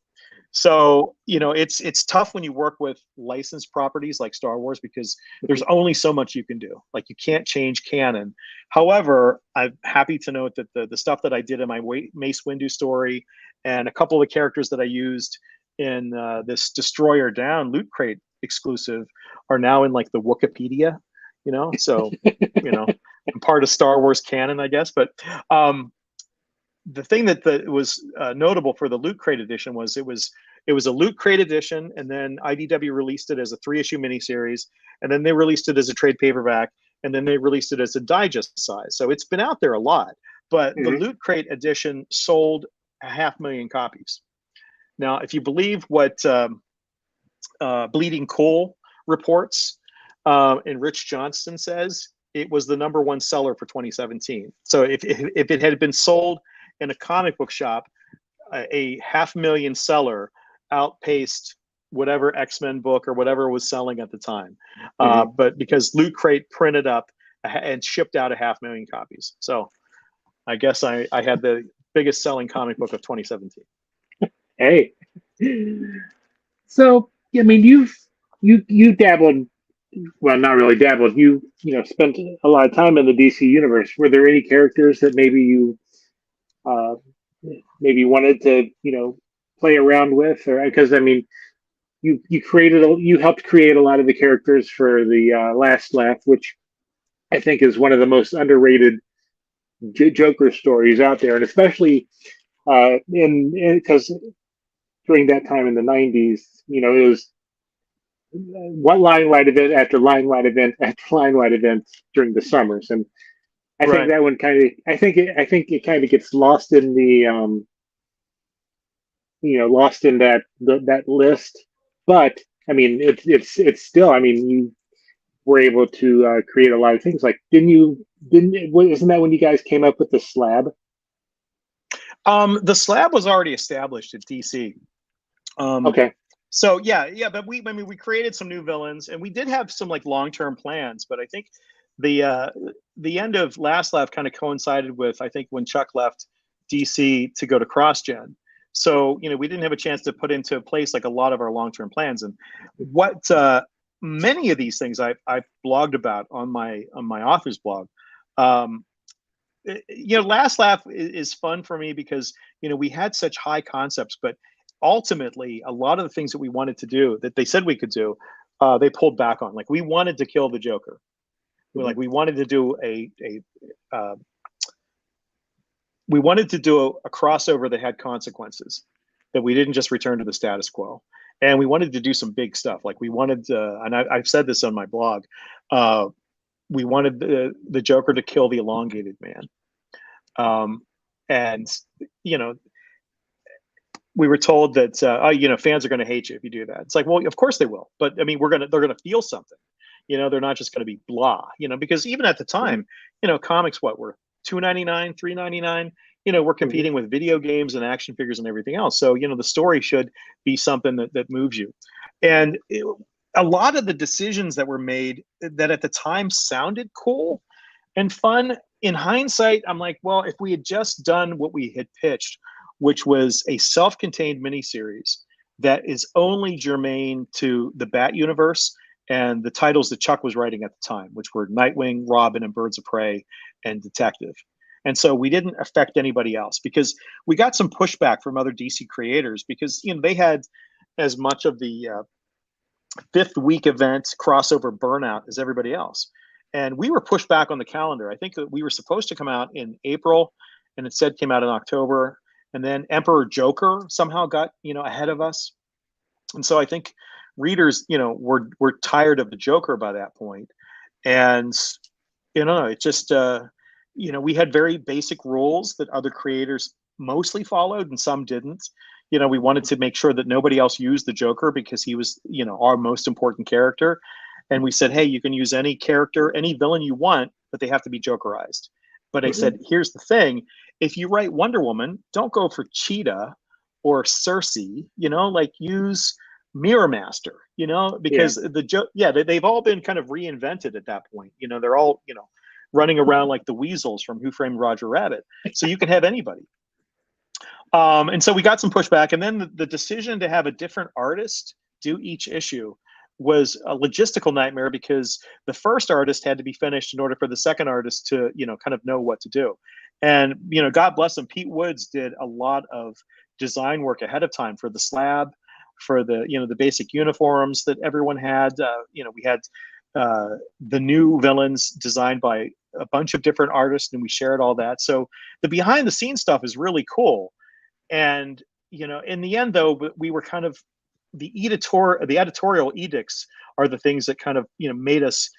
Speaker 2: So, you know, it's tough when you work with licensed properties like Star Wars, because there's only so much you can do. Like, you can't change canon. However, I'm happy to note that the stuff that I did in my Mace Windu story, and a couple of the characters that I used in this Destroyer Down Loot Crate exclusive are now in like the Wikipedia, you know. So, you know, I'm part of Star Wars canon, I guess. But the thing that was notable for the Loot Crate edition was it was a Loot Crate edition, and then IDW released it as a 3-issue miniseries, and then they released it as a trade paperback, and then they released it as a digest size. So it's been out there a lot. But the
Speaker 1: Mm-hmm.
Speaker 2: Loot Crate edition sold 500,000 copies. Now, if you believe what Bleeding Cool reports and Rich Johnston says, it was the #1 seller for 2017. So if it had been sold in a comic book shop, a 500,000 seller outpaced whatever X-Men book or whatever was selling at the time.
Speaker 1: Mm-hmm.
Speaker 2: But because Loot Crate printed up and shipped out 500,000 copies. So I guess I had the biggest selling comic book of 2017.
Speaker 1: Hey, so I mean, you dabbled, well, not really dabbled. You spent a lot of time in the DC universe. Were there any characters that uh, maybe wanted to play around with, or because I mean, you helped create a lot of the characters for the Last Laugh, which I think is one of the most underrated Joker stories out there, and especially in because during that time in the '90s, it was one limelight event after limelight event after limelight event during the summers, and I think
Speaker 2: Right.
Speaker 1: that one kind of I think it kind of gets lost in the lost in that list. But I mean, it's still. I mean, you were able to create a lot of things. Like, isn't that when you guys came up with the slab?
Speaker 2: The slab was already established at DC.
Speaker 1: Okay.
Speaker 2: So yeah, but I mean, we created some new villains, and we did have some like long-term plans. But I think the uh, the end of Last Laugh kind of coincided with, I think, when Chuck left DC to go to CrossGen. So we didn't have a chance to put into place like a lot of our long-term plans. And what many of these things I've blogged about on my author's blog. Um, Last Laugh is fun for me because we had such high concepts, but ultimately a lot of the things that we wanted to do that they said we could do, they pulled back on. Like, we wanted to kill the Joker.
Speaker 1: Mhm.
Speaker 2: We wanted to do we wanted to do a crossover that had consequences, that we didn't just return to the status quo. And we wanted to do some big stuff. Like, we wanted and I've said this on my blog, we wanted the Joker to kill the elongated man. And you know we were told that fans are going to hate you if you do that. It's like, well, of course they will, but I mean, they're gonna feel something. They're not just going to be blah. Because even at the
Speaker 1: Mhm.
Speaker 2: time, comics were $2.99, $3.99. We're
Speaker 1: Mhm.
Speaker 2: competing with video games and action figures and everything else. So the story should be something that moves you. And a lot of the decisions that were made that at the time sounded cool and fun, in hindsight, I'm like, well, if we had just done what we had pitched, which was a self-contained miniseries that is only germane to the Bat universe and the titles that Chuck was writing at the time, which were Nightwing, Robin, and Birds of Prey, and Detective. And so we didn't affect anybody else, because we got some pushback from other DC creators, because they had as much of the fifth week event crossover burnout as everybody else. And we were pushed back on the calendar. I think that we were supposed to come out in April, and instead came out in October. And then Emperor Joker somehow got ahead of us. And so I think readers were tired of the Joker by that point. And it just we had very basic rules that other creators mostly followed and some didn't. We wanted to make sure that nobody else used the Joker, because he was our most important character. And we said, hey, you can use any character, any villain you want, but they have to be Jokerized. But I said,
Speaker 1: Mhm.
Speaker 2: here's the thing: if you write Wonder Woman, don't go for Cheetah or Cersei. Like, use Mirror Master.
Speaker 1: Yeah.
Speaker 2: Because they've all been kind of reinvented at that point. They're all running around like the weasels from Who Framed Roger Rabbit. So you can have anybody. And so we got some pushback, and then the decision to have a different artist do each issue was a logistical nightmare, because the first artist had to be finished in order for the second artist to kind of know what to do. And God bless him, Pete Woods did a lot of design work ahead of time for the slab, for the, you know, the basic uniforms that everyone had. You know, we had the new villains designed by a bunch of different artists, and we shared all that. So the behind the scenes stuff is really cool. And, you know, in the end, though, we were kind of the editorial edicts are the things that kind of, you know, made us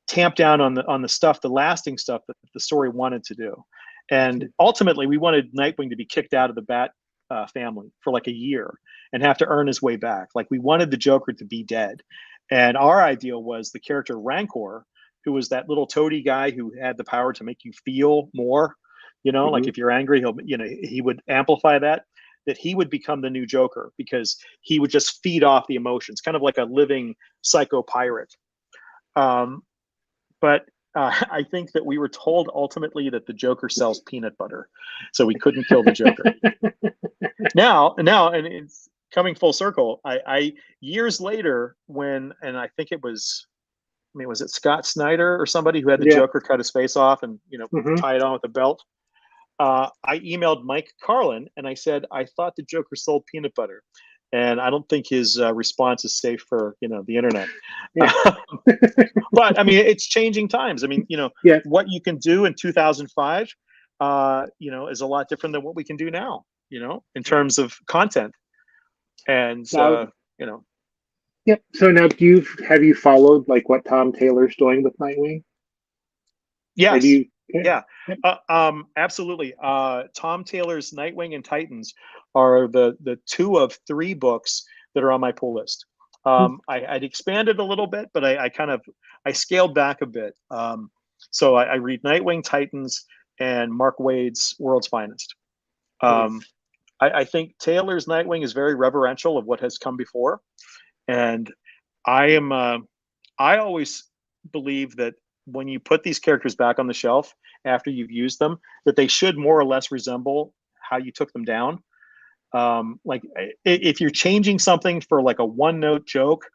Speaker 2: tamp down on the stuff, the lasting stuff that the story wanted to do. And ultimately, we wanted Nightwing to be kicked out of the Bat family for like a year and have to earn his way back. Like, we wanted the Joker to be dead. And our ideal was the character Rancor, who was that little toady guy who had the power to make you feel more. You know, like if you're angry, he'll, you know, he would amplify that he would become the new Joker because he would just feed off the emotions, kind of like a living psycho pirate. But I think that we were told ultimately that the Joker sells peanut butter, so we couldn't kill the Joker. now, and it's coming full circle. I years later, when, and I think it was, I mean, was it Scott Snyder or somebody who had the Joker cut his face off and, you know, tie it on with a belt? I emailed Mike Carlin and I said, I thought the Joker sold peanut butter. And I don't think his response is safe for, you know, the internet. But I mean, it's changing times. I mean, you know, what you can do in 2005, you know, is a lot different than what we can do now, you know, in terms of content. And, you know.
Speaker 1: Yep. So now, have you followed like what Tom Taylor's doing with Nightwing?
Speaker 2: Yes.
Speaker 1: You,
Speaker 2: absolutely. Tom Taylor's Nightwing and Titans are the 2 of 3 books that are on my pull list. I'd expanded a little bit, but I scaled back a bit. So I read Nightwing, Titans, and Mark Waid's World's Finest. I think Taylor's Nightwing is very reverential of what has come before, and I always believe that when you put these characters back on the shelf after you've used them, that they should more or less resemble how you took them down. Like if you're changing something for like a one-note joke,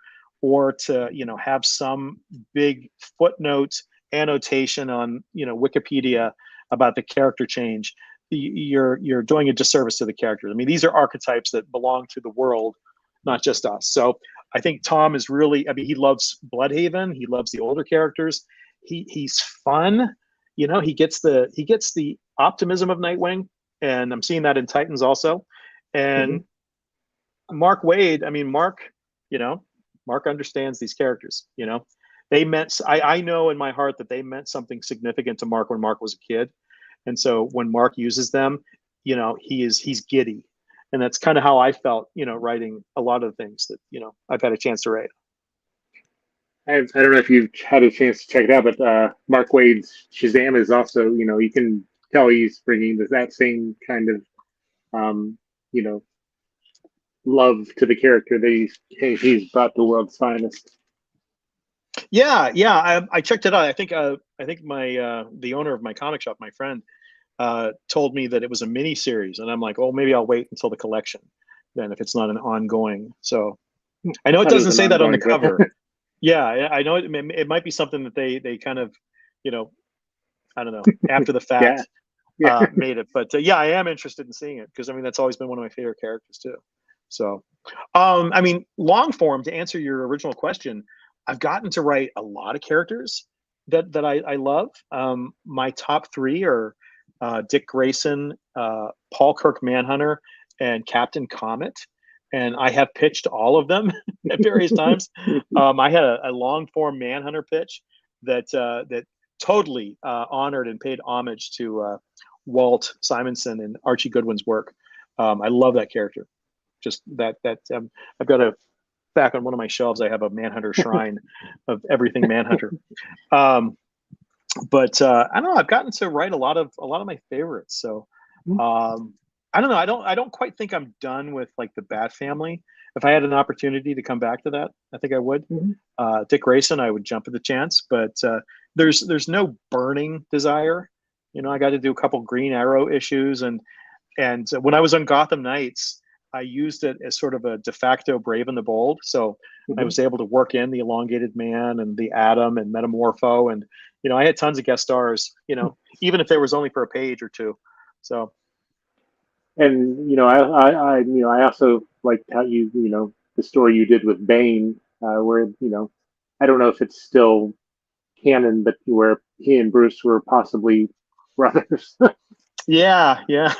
Speaker 2: or to, you know, have some big footnote annotation on, you know, Wikipedia about the character change, you're doing a disservice to the characters. I mean, these are archetypes that belong to the world, not just us. So I think Tom is really, I mean, he loves Bloodhaven. He loves the older characters. He's fun. You know, he gets the optimism of Nightwing, and I'm seeing that in Titans also. And Mark Waid, I mean, Mark, you know, Mark understands these characters. You know, they meant, I know in my heart that they meant something significant to Mark when Mark was a kid. And so when Mark uses them, you know, he's giddy. And that's kind of how I felt, you know, writing a lot of the things that, you know, I've had a chance to write.
Speaker 1: I don't know if you've had a chance to check it out, but Mark Waid's Shazam is also, you know, you can tell he's bringing that same kind of, you know, love to the character that he's brought the World's Finest.
Speaker 2: Yeah, I checked it out. I think my the owner of my comic shop, my friend, told me that it was a mini series, and I'm like, oh, maybe I'll wait until the collection then if it's not an ongoing. So I know it doesn't say that on the cover. Yeah, I know it might be something that they kind of, you know, I don't know, after the fact made it. But yeah, I am interested in seeing it because I mean that's always been one of my favorite characters too. So, I mean, long form, to answer your original question, I've gotten to write a lot of characters that I love. My top 3 are Dick Grayson, Paul Kirk Manhunter, and Captain Comet. And I have pitched all of them at various times. I had a long form Manhunter pitch that totally honored and paid homage to Walt Simonson and Archie Goodwin's work. I love that character. Just that I've got back on one of my shelves. I have a Manhunter shrine of everything Manhunter. But I don't know. I've gotten to write a lot of my favorites. So. I don't know. I don't quite think I'm done with like the Bat family. If I had an opportunity to come back to that, I think I would. Dick Grayson, I would jump at the chance, but there's no burning desire. You know, I got to do a couple Green Arrow issues, and when I was on Gotham Knights, I used it as sort of a de facto Brave and the Bold. So I was able to work in the Elongated Man and the Atom and Metamorpho, and you know, I had tons of guest stars. You know, even if it was only for a page or two. So.
Speaker 1: And I also liked how the story you did with Bane, where I don't know if it's still canon, but where he and Bruce were possibly brothers.
Speaker 2: Yeah, yeah.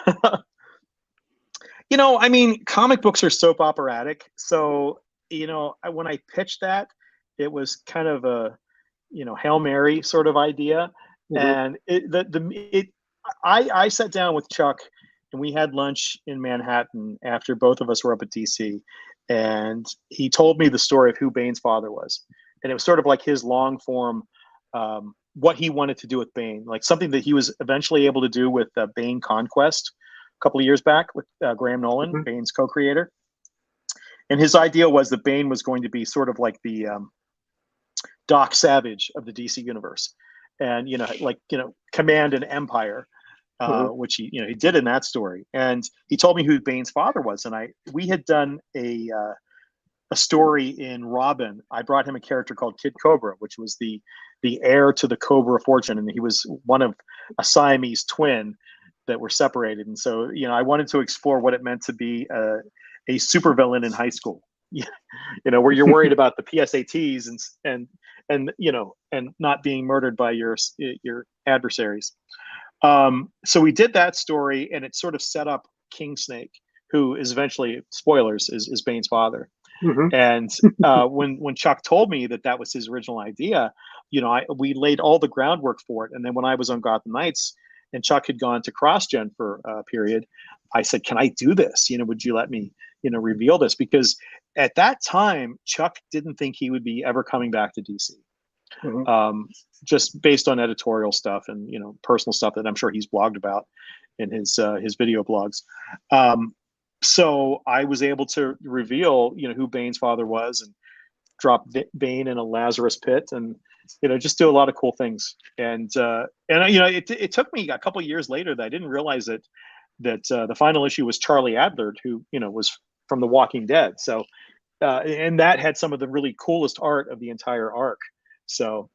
Speaker 2: I mean, comic books are soap operatic. So, when I pitched that, it was kind of a, Hail Mary sort of idea.
Speaker 1: Hmm.
Speaker 2: And I sat down with Chuck and we had lunch in Manhattan after both of us were up at DC. And he told me the story of who Bane's father was. And it was sort of like his long form, what he wanted to do with Bane, like something that he was eventually able to do with Bane Conquest a couple of years back with Graham Nolan,
Speaker 1: Hmm.
Speaker 2: Bane's co-creator. And his idea was that Bane was going to be sort of like the Doc Savage of the DC universe, and command an empire,
Speaker 1: Hmm.
Speaker 2: which he did in that story. And he told me who Bane's father was, and we had done a story in Robin. I brought him a character called Kid Cobra, which was the heir to the Cobra fortune, and he was one of a Siamese twin that were separated. And so, I wanted to explore what it meant to be a supervillain in high school. Where you're worried about the PSATs and not being murdered by your adversaries. So we did that story, and it sort of set up King Snake, who is eventually, spoilers, is Bane's father.
Speaker 1: Hmm.
Speaker 2: And when Chuck told me that was his original idea, we laid all the groundwork for it. And then when I was on Gotham Knights and Chuck had gone to CrossGen for a period, I said, "Can I do this? Would you let me, reveal this?" Because at that time, Chuck didn't think he would be ever coming back to DC.
Speaker 1: Hmm.
Speaker 2: Just based on editorial stuff and personal stuff that I'm sure he's blogged about in his video blogs. So I was able to reveal who Bane's father was and drop Bane in a Lazarus pit and just do a lot of cool things. And it took me a couple of years later that I didn't realize that the final issue was Charlie Adler, who was from The Walking Dead. So and that had some of the really coolest art of the entire arc. So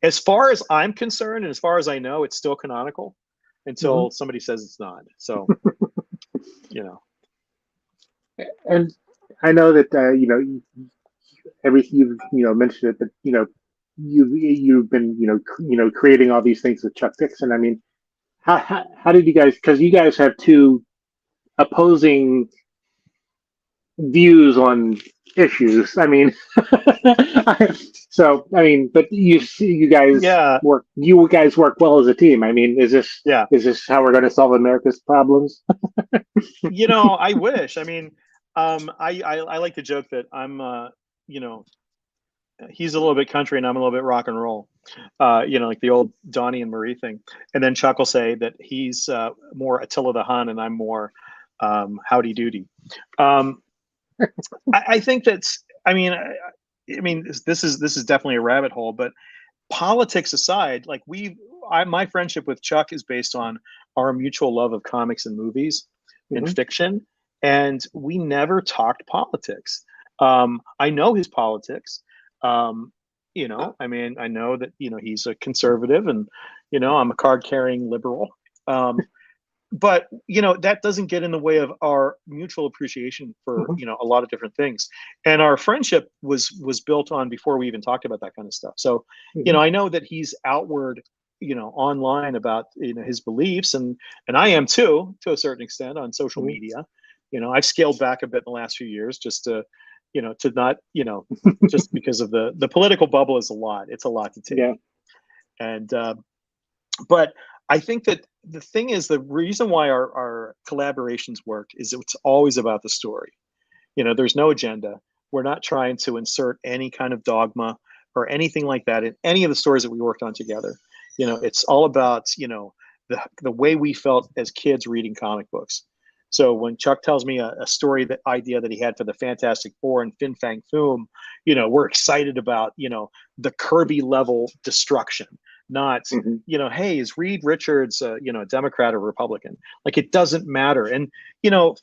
Speaker 2: as far as I'm concerned, and as far as I know, it's still canonical
Speaker 1: Hmm.
Speaker 2: until somebody says it's not. So, you know,
Speaker 1: And I know that everything you've mentioned it, but you've been creating all these things with Chuck Dixon. I mean, how did you guys? Because you guys have two opposing views on issues. I mean, so I mean, but you guys
Speaker 2: yeah,
Speaker 1: work well as a team. I mean,
Speaker 2: yeah.
Speaker 1: is this how we're going to solve America's problems?
Speaker 2: I wish. I mean, I like to joke that I'm, you know, he's a little bit country and I'm a little bit rock and roll, like the old Donnie and Marie thing. And then Chuck will say that he's more Attila the Hun and I'm more Howdy Doody. Um, I think that's. I mean, this is definitely a rabbit hole. But politics aside, like my friendship with Chuck is based on our mutual love of comics and movies and
Speaker 1: Hmm.
Speaker 2: fiction, and we never talked politics. I know his politics. I mean, I know that he's a conservative, and I'm a card-carrying liberal. Um, but that doesn't get in the way of our mutual appreciation for
Speaker 1: Hmm.
Speaker 2: a lot of different things, and our friendship was built on before we even talked about that kind of stuff. So
Speaker 1: Hmm.
Speaker 2: I know that he's outward online about his beliefs, and I am too, to a certain extent, on social
Speaker 1: Hmm.
Speaker 2: media. I've scaled back a bit in the last few years just to not just because of the political bubble is a lot. It's a lot to take.
Speaker 1: Yeah.
Speaker 2: And but I think that the thing is, the reason why our collaborations work is it's always about the story. There's no agenda. We're not trying to insert any kind of dogma or anything like that in any of the stories that we worked on together. It's all about the way we felt as kids reading comic books. So when Chuck tells me a story, that idea that he had for the Fantastic Four and Fin Fang Foom, we're excited about the Kirby level destruction, not
Speaker 1: Hmm.
Speaker 2: hey, is Reed Richards a Democrat or Republican? Like, it doesn't matter. And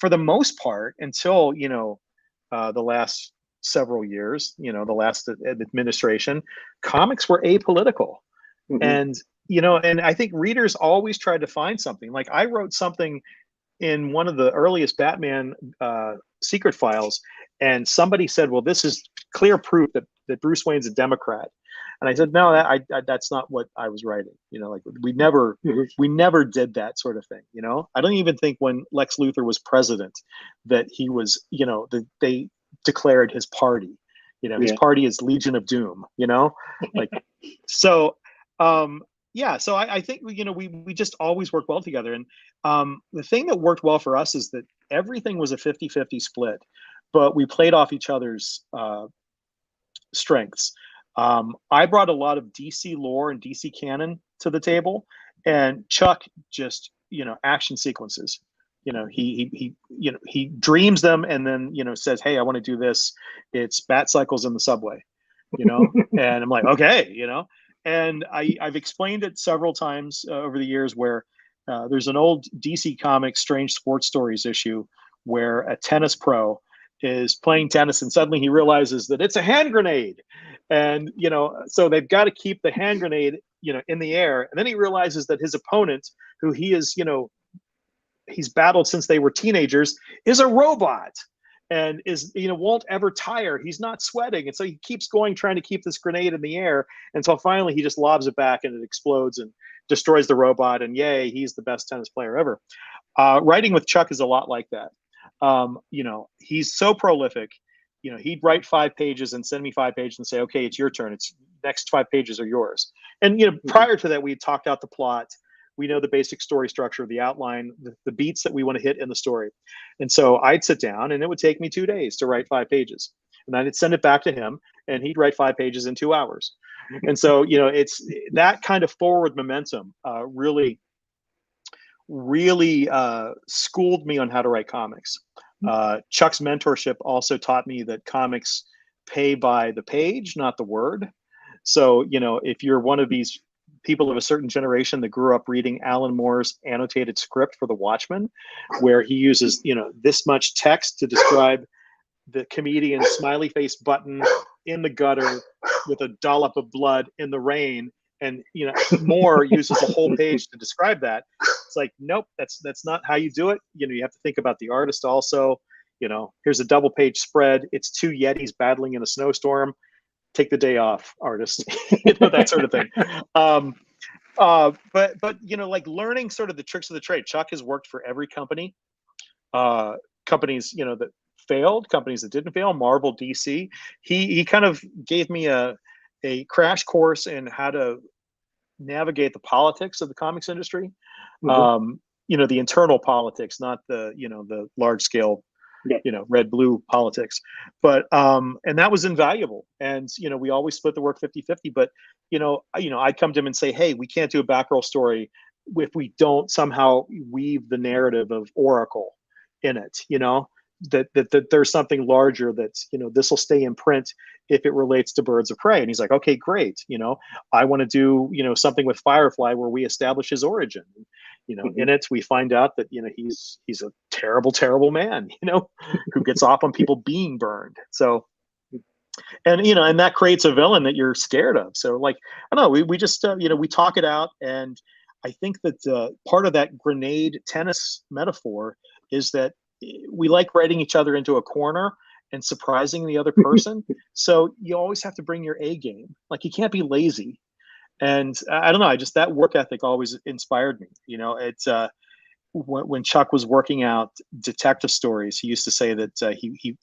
Speaker 2: for the most part, until the last several years, the last administration, comics were apolitical.
Speaker 1: Hmm.
Speaker 2: And and I think readers always tried to find something. Like, I wrote something in one of the earliest Batman secret files, and somebody said, well, this is clear proof that Bruce Wayne's a Democrat. And I said, no, that's not what I was writing. Like we never did that sort of thing. I don't even think when Lex Luthor was president that he was, that they declared his party. His party is Legion of Doom. Like so. Yeah, so I think we just always work well together. And the thing that worked well for us is that everything was a 50-50 split, but we played off each other's strengths. I brought a lot of DC lore and DC canon to the table, and Chuck just action sequences. He dreams them and then says, hey, I want to do this. It's bat cycles in the subway. And I'm like, okay. And I've explained it several times over the years where there's an old DC Comics Strange Sports Stories issue where a tennis pro is playing tennis and suddenly he realizes that it's a hand grenade. And, so they've got to keep the hand grenade, in the air. And then he realizes that his opponent, who he is, he's battled since they were teenagers, is a robot. And is won't ever tire. He's not sweating, and so he keeps going, trying to keep this grenade in the air until finally he just lobs it back and it explodes and destroys the robot. And yay, he's the best tennis player ever. Writing with Chuck is a lot like that. He's so prolific. He'd write 5 pages and send me 5 pages and say, "Okay, it's your turn. It's next 5 pages are yours." And prior to that, we had talked out the plot. We know the basic story structure, the outline, the beats that we want to hit in the story. And so I'd sit down and it would take me 2 days to write 5 pages. And I'd send it back to him and he'd write 5 pages in 2 hours. And so, it's that kind of forward momentum really schooled me on how to write comics. Chuck's mentorship also taught me that comics pay by the page, not the word. So, if you're one of these people of a certain generation that grew up reading Alan Moore's annotated script for The Watchmen, where he uses, this much text to describe the comedian's smiley face button in the gutter with a dollop of blood in the rain. And, Moore uses a whole page to describe that. It's like, nope, that's not how you do it. You have to think about the artist also. Here's a double page spread. It's 2 Yetis battling in a snowstorm. Take the day off, artist. That sort of thing. But like learning sort of the tricks of the trade. Chuck has worked for every company, companies that failed, companies that didn't fail, Marvel, DC. He kind of gave me a crash course in how to navigate the politics of the comics industry. The internal politics, not the large scale red blue politics. But and that was invaluable. And we always split the work 50-50, but I'd come to him and say, hey, we can't do a Batgirl story if we don't somehow weave the narrative of Oracle in it, that there's something larger that's, this will stay in print if it relates to Birds of Prey. And he's like, okay, great. I want to do, something with Firefly where we establish his origin. In it, we find out that, he's a terrible, terrible man, who gets off on people being burned. So, and that creates a villain that you're scared of. So like, I don't know, we just, we talk it out. And I think that part of that grenade tennis metaphor is that we like writing each other into a corner and surprising the other person. So you always have to bring your A game. Like you can't be lazy. And I don't know, that work ethic always inspired me. It's when Chuck was working out detective stories, he used to say that he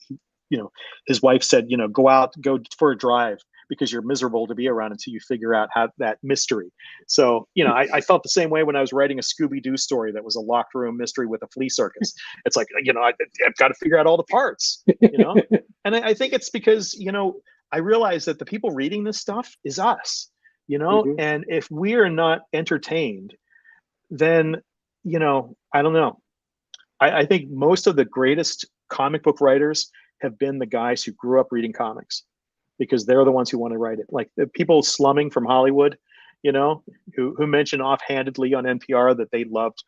Speaker 2: his wife said, go for a drive because you're miserable to be around until you figure out how that mystery. So, I felt the same way when I was writing a Scooby-Doo story that was a locked room mystery with a flea circus. It's like, I've got to figure out all the parts, And I think it's because, I realize that the people reading this stuff is us, and if we are not entertained, then, I don't know. I think most of the greatest comic book writers have been the guys who grew up reading comics, because they're the ones who want to write it. Like the people slumming from Hollywood, who mention offhandedly on NPR that they loved,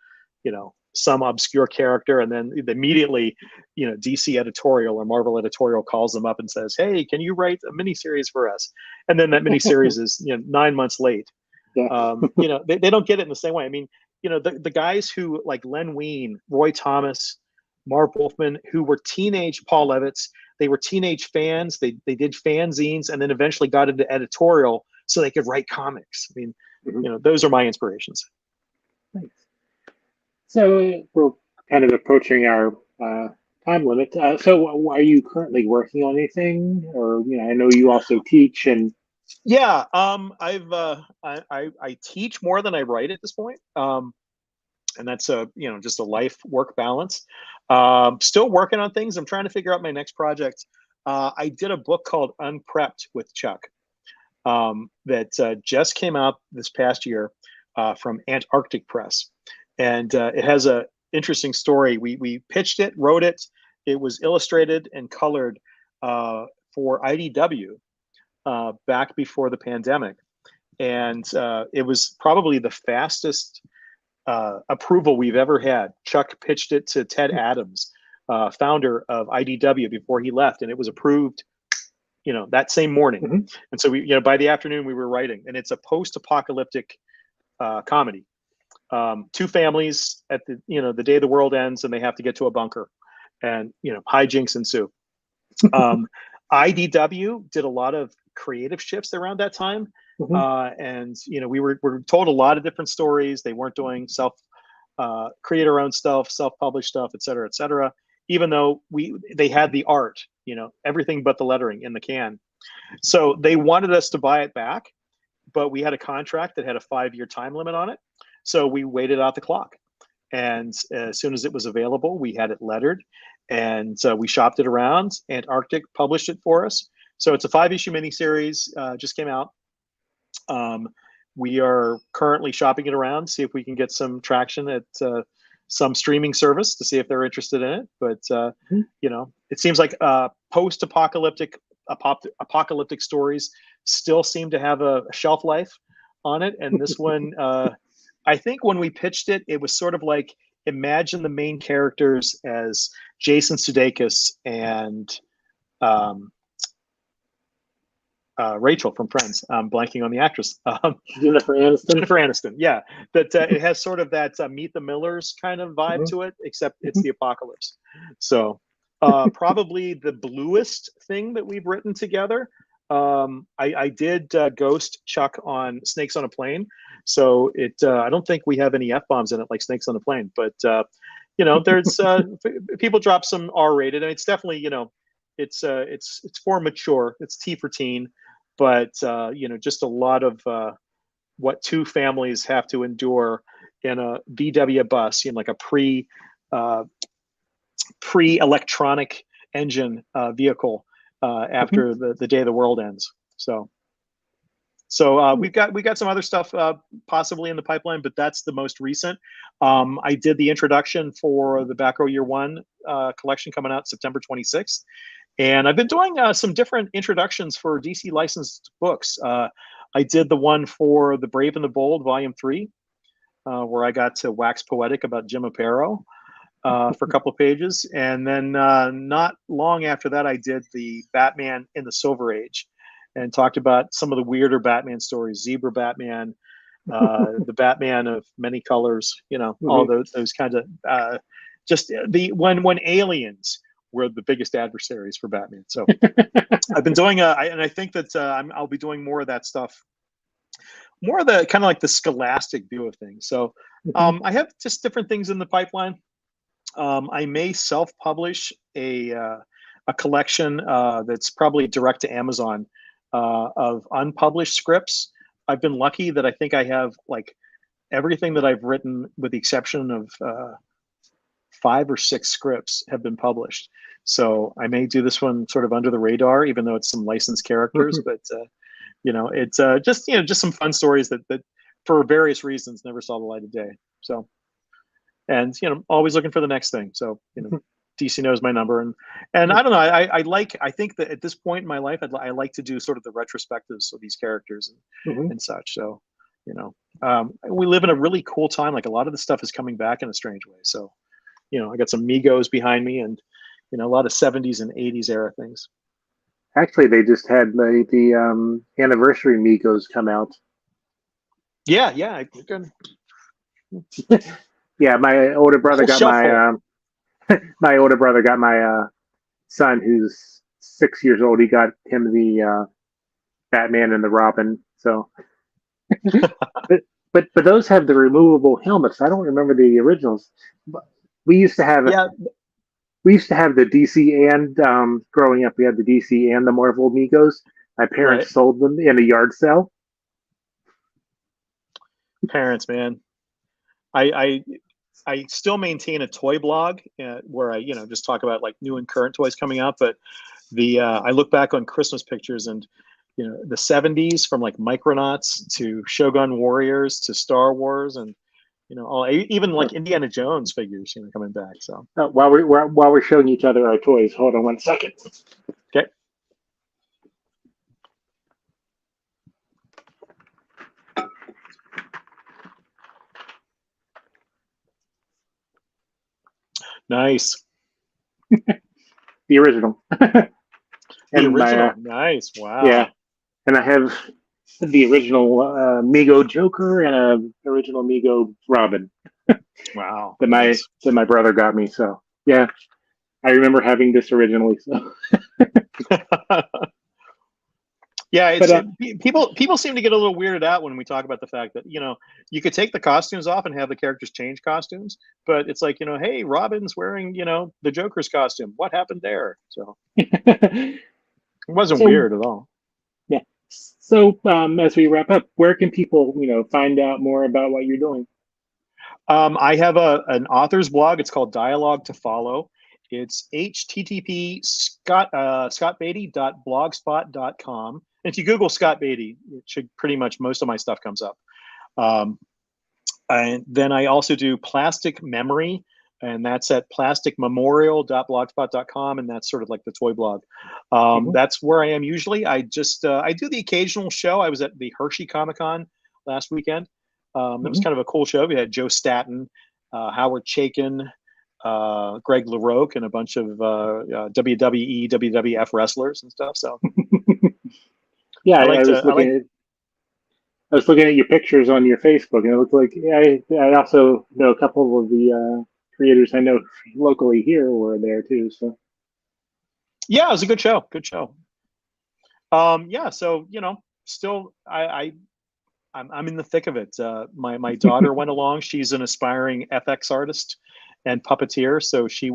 Speaker 2: some obscure character, and then immediately, DC editorial or Marvel editorial calls them up and says, "Hey, can you write a miniseries for us?" And then that miniseries is 9 months late.
Speaker 1: Yeah.
Speaker 2: They don't get it in the same way. I mean, the guys who like Len Wein, Roy Thomas, Marv Wolfman, who were teenage Paul Levitz. They were teenage fans. They did fanzines and then eventually got into editorial so they could write comics. I mean, those are my inspirations.
Speaker 1: Nice. So we're kind of approaching our time limit. So are you currently working on anything, or I know you also teach and.
Speaker 2: Yeah, I teach more than I write at this point, and that's just a life work balance. Still working on things. I'm trying to figure out my next project. I did a book called Unprepped with Chuck that just came out this past year from Antarctic Press, and it has a interesting story. We pitched it, wrote it. It was illustrated and colored for IDW. Back before the pandemic, and it was probably the fastest approval we've ever had. Chuck pitched it to Ted Adams, founder of IDW, before he left, and it was approved, that same morning.
Speaker 1: Mm-hmm.
Speaker 2: And so we, by the afternoon we were writing, and it's a post-apocalyptic comedy. Two families at the day the world ends, and they have to get to a bunker, and hijinks ensue. IDW did a lot of creative shifts around that time. Mm-hmm. And we were told a lot of different stories. They weren't doing create our own stuff, self-published stuff, et cetera, even though they had the art, everything but the lettering in the can. So they wanted us to buy it back, but we had a contract that had a 5-year time limit on it. So we waited out the clock. And as soon as it was available, we had it lettered, and we shopped it around. Antarctic published it for us. So it's a 5-issue miniseries, just came out. We are currently shopping it around, see if we can get some traction at some streaming service to see if they're interested in it. But it seems like post-apocalyptic stories still seem to have a shelf life on it. And this one, I think when we pitched it, it was sort of like, imagine the main characters as Jason Sudeikis and Rachel from Friends. I'm blanking on the actress.
Speaker 1: Jennifer Aniston.
Speaker 2: Jennifer Aniston, yeah. That it has sort of that Meet the Millers kind of vibe mm-hmm. to it, except it's the apocalypse. So probably the bluest thing that we've written together. I did ghost Chuck on Snakes on a Plane. So I don't think we have any F-bombs in it like Snakes on a Plane, but there's people drop some R-rated, and it's definitely, it's for mature, it's T for teen, but just a lot of what two families have to endure in a VW bus, like a pre-electronic engine vehicle after mm-hmm. the day the world ends. So we've got some other stuff possibly in the pipeline, but that's the most recent. I did the introduction for the Batgirl Year One collection coming out September 26th. And I've been doing some different introductions for DC licensed books. I did the one for The Brave and the Bold, Volume 3, where I got to wax poetic about Jim Aparo for a couple of pages. And then not long after that, I did the Batman in the Silver Age, and talked about some of the weirder Batman stories, Zebra Batman, the Batman of many colors, mm-hmm. all those kinds of just when aliens were the biggest adversaries for Batman. So I've been doing and I think that I'll be doing more of that stuff, more of the kind of like the scholastic view of things. So mm-hmm. I have just different things in the pipeline. I may self-publish a collection that's probably direct to Amazon of unpublished scripts. I've been lucky that I think I have like everything that I've written, with the exception of 5 or 6 scripts, have been published. So I may do this one sort of under the radar, even though it's some licensed characters. Mm-hmm. But it's just some fun stories that for various reasons never saw the light of day. So, and always looking for the next thing. So DC knows my number, and I don't know. I think that at this point in my life, I like to do sort of the retrospectives of these characters and, mm-hmm. and such. So, we live in a really cool time. Like a lot of the stuff is coming back in a strange way. So, I got some Migos behind me, and a lot of 70s and 80s era things.
Speaker 1: Actually, they just had the anniversary Migos come out.
Speaker 2: Yeah, good.
Speaker 1: Yeah, my older brother
Speaker 2: Whole
Speaker 1: got
Speaker 2: shelf full.
Speaker 1: my older brother got my son, who's 6 years old. He got him the Batman and the Robin. So, but but those have the removable helmets. I don't remember the originals. But we used to have
Speaker 2: Yeah,
Speaker 1: we used to have the DC and growing up, we had the DC and the Marvel Migos. My
Speaker 2: right.
Speaker 1: parents sold them in a yard sale.
Speaker 2: Parents, man. I I still maintain a toy blog where I, just talk about like new and current toys coming out. But I look back on Christmas pictures and, the 70s, from like Micronauts to Shogun Warriors to Star Wars, and, even like Indiana Jones figures, coming back. So,
Speaker 1: While we're showing each other our toys, hold on 1 second.
Speaker 2: okay. Nice.
Speaker 1: The original.
Speaker 2: The
Speaker 1: And
Speaker 2: original. Nice.
Speaker 1: yeah,
Speaker 2: Wow.
Speaker 1: and I have the original Migo Joker and a original Migo Robin
Speaker 2: Wow.
Speaker 1: that
Speaker 2: Nice.
Speaker 1: my brother got me. So yeah, I remember having this originally. So,
Speaker 2: Yeah,
Speaker 1: but
Speaker 2: people seem to get a little weirded out when we talk about the fact that, you could take the costumes off and have the characters change costumes, but it's like, hey, Robin's wearing, the Joker's costume. What happened there? So it wasn't
Speaker 1: so
Speaker 2: weird at all.
Speaker 1: yeah. So as we wrap up, where can people find out more about what you're doing?
Speaker 2: I have an author's blog. It's called Dialogue to Follow. It's http scottbeatty.blogspot.com. And if you Google Scott Beatty, it should pretty much, most of my stuff comes up. Um, and then I also do Plastic Memory, and that's at plasticmemorial.blogspot.com, and that's sort of like the toy blog. That's where I am usually. I just I do the occasional show. I was at the Hershey Comic Con last weekend. That was kind of a cool show. We had Joe Staten, Howard Chaykin, Greg LaRoque, and a bunch of WWE, WWF wrestlers and stuff. So
Speaker 1: Yeah,
Speaker 2: I
Speaker 1: I
Speaker 2: like
Speaker 1: was
Speaker 2: to. I like.
Speaker 1: I was looking at your pictures on your Facebook, and it looked like I also know a couple of the creators I know locally here were there too. So
Speaker 2: Yeah, it was a good show. Good show. Yeah. So still, I'm in the thick of it. My daughter went along. She's an aspiring FX artist and puppeteer. So she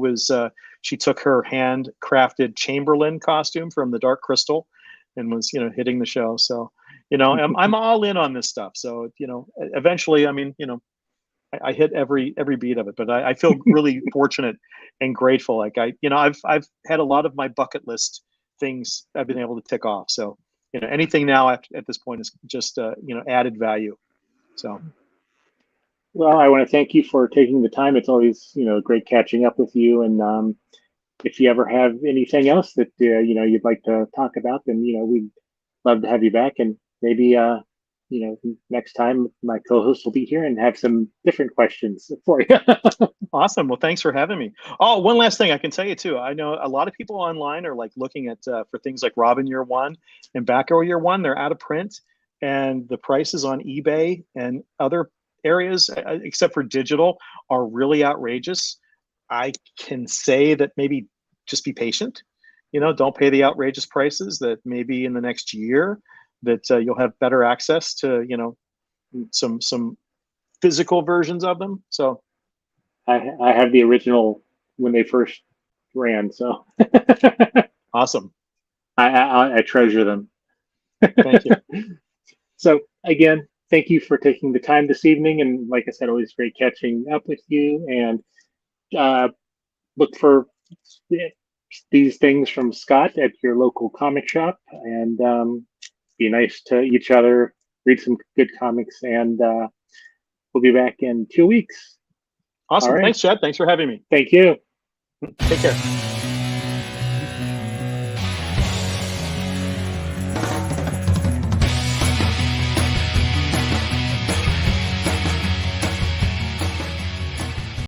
Speaker 2: took her handcrafted Chamberlain costume from the Dark Crystal and was hitting the show. So I'm all in on this stuff. So eventually, I mean, I hit every beat of it. But I feel really fortunate and grateful. Like I've had a lot of my bucket list things I've been able to tick off. So anything now at this point is just added value. So
Speaker 1: well, I want to thank you for taking the time. It's always great catching up with you. And if you ever have anything else that you'd like to talk about, then we'd love to have you back. And maybe next time my co-host will be here and have some different questions for you.
Speaker 2: awesome. Well, thanks for having me. Oh, one last thing I can tell you too. I know a lot of people online are like looking at for things like Robin Year One and Batgirl Year One. They're out of print, and the prices on eBay and other areas, except for digital, are really outrageous. I can say that maybe just be patient. Don't pay the outrageous prices. That maybe in the next year that you'll have better access to some physical versions of them. So
Speaker 1: I have the original when they first ran, so
Speaker 2: awesome.
Speaker 1: I treasure them.
Speaker 2: Thank you.
Speaker 1: So again, thank you for taking the time this evening, and like I said, always great catching up with you. And look for these things from Scott at your local comic shop, and be nice to each other. Read some good comics, and we'll be back in 2 weeks. All
Speaker 2: Awesome.
Speaker 1: right.
Speaker 2: Thanks, Chad. Thanks for having me.
Speaker 1: Thank you.
Speaker 2: Take care.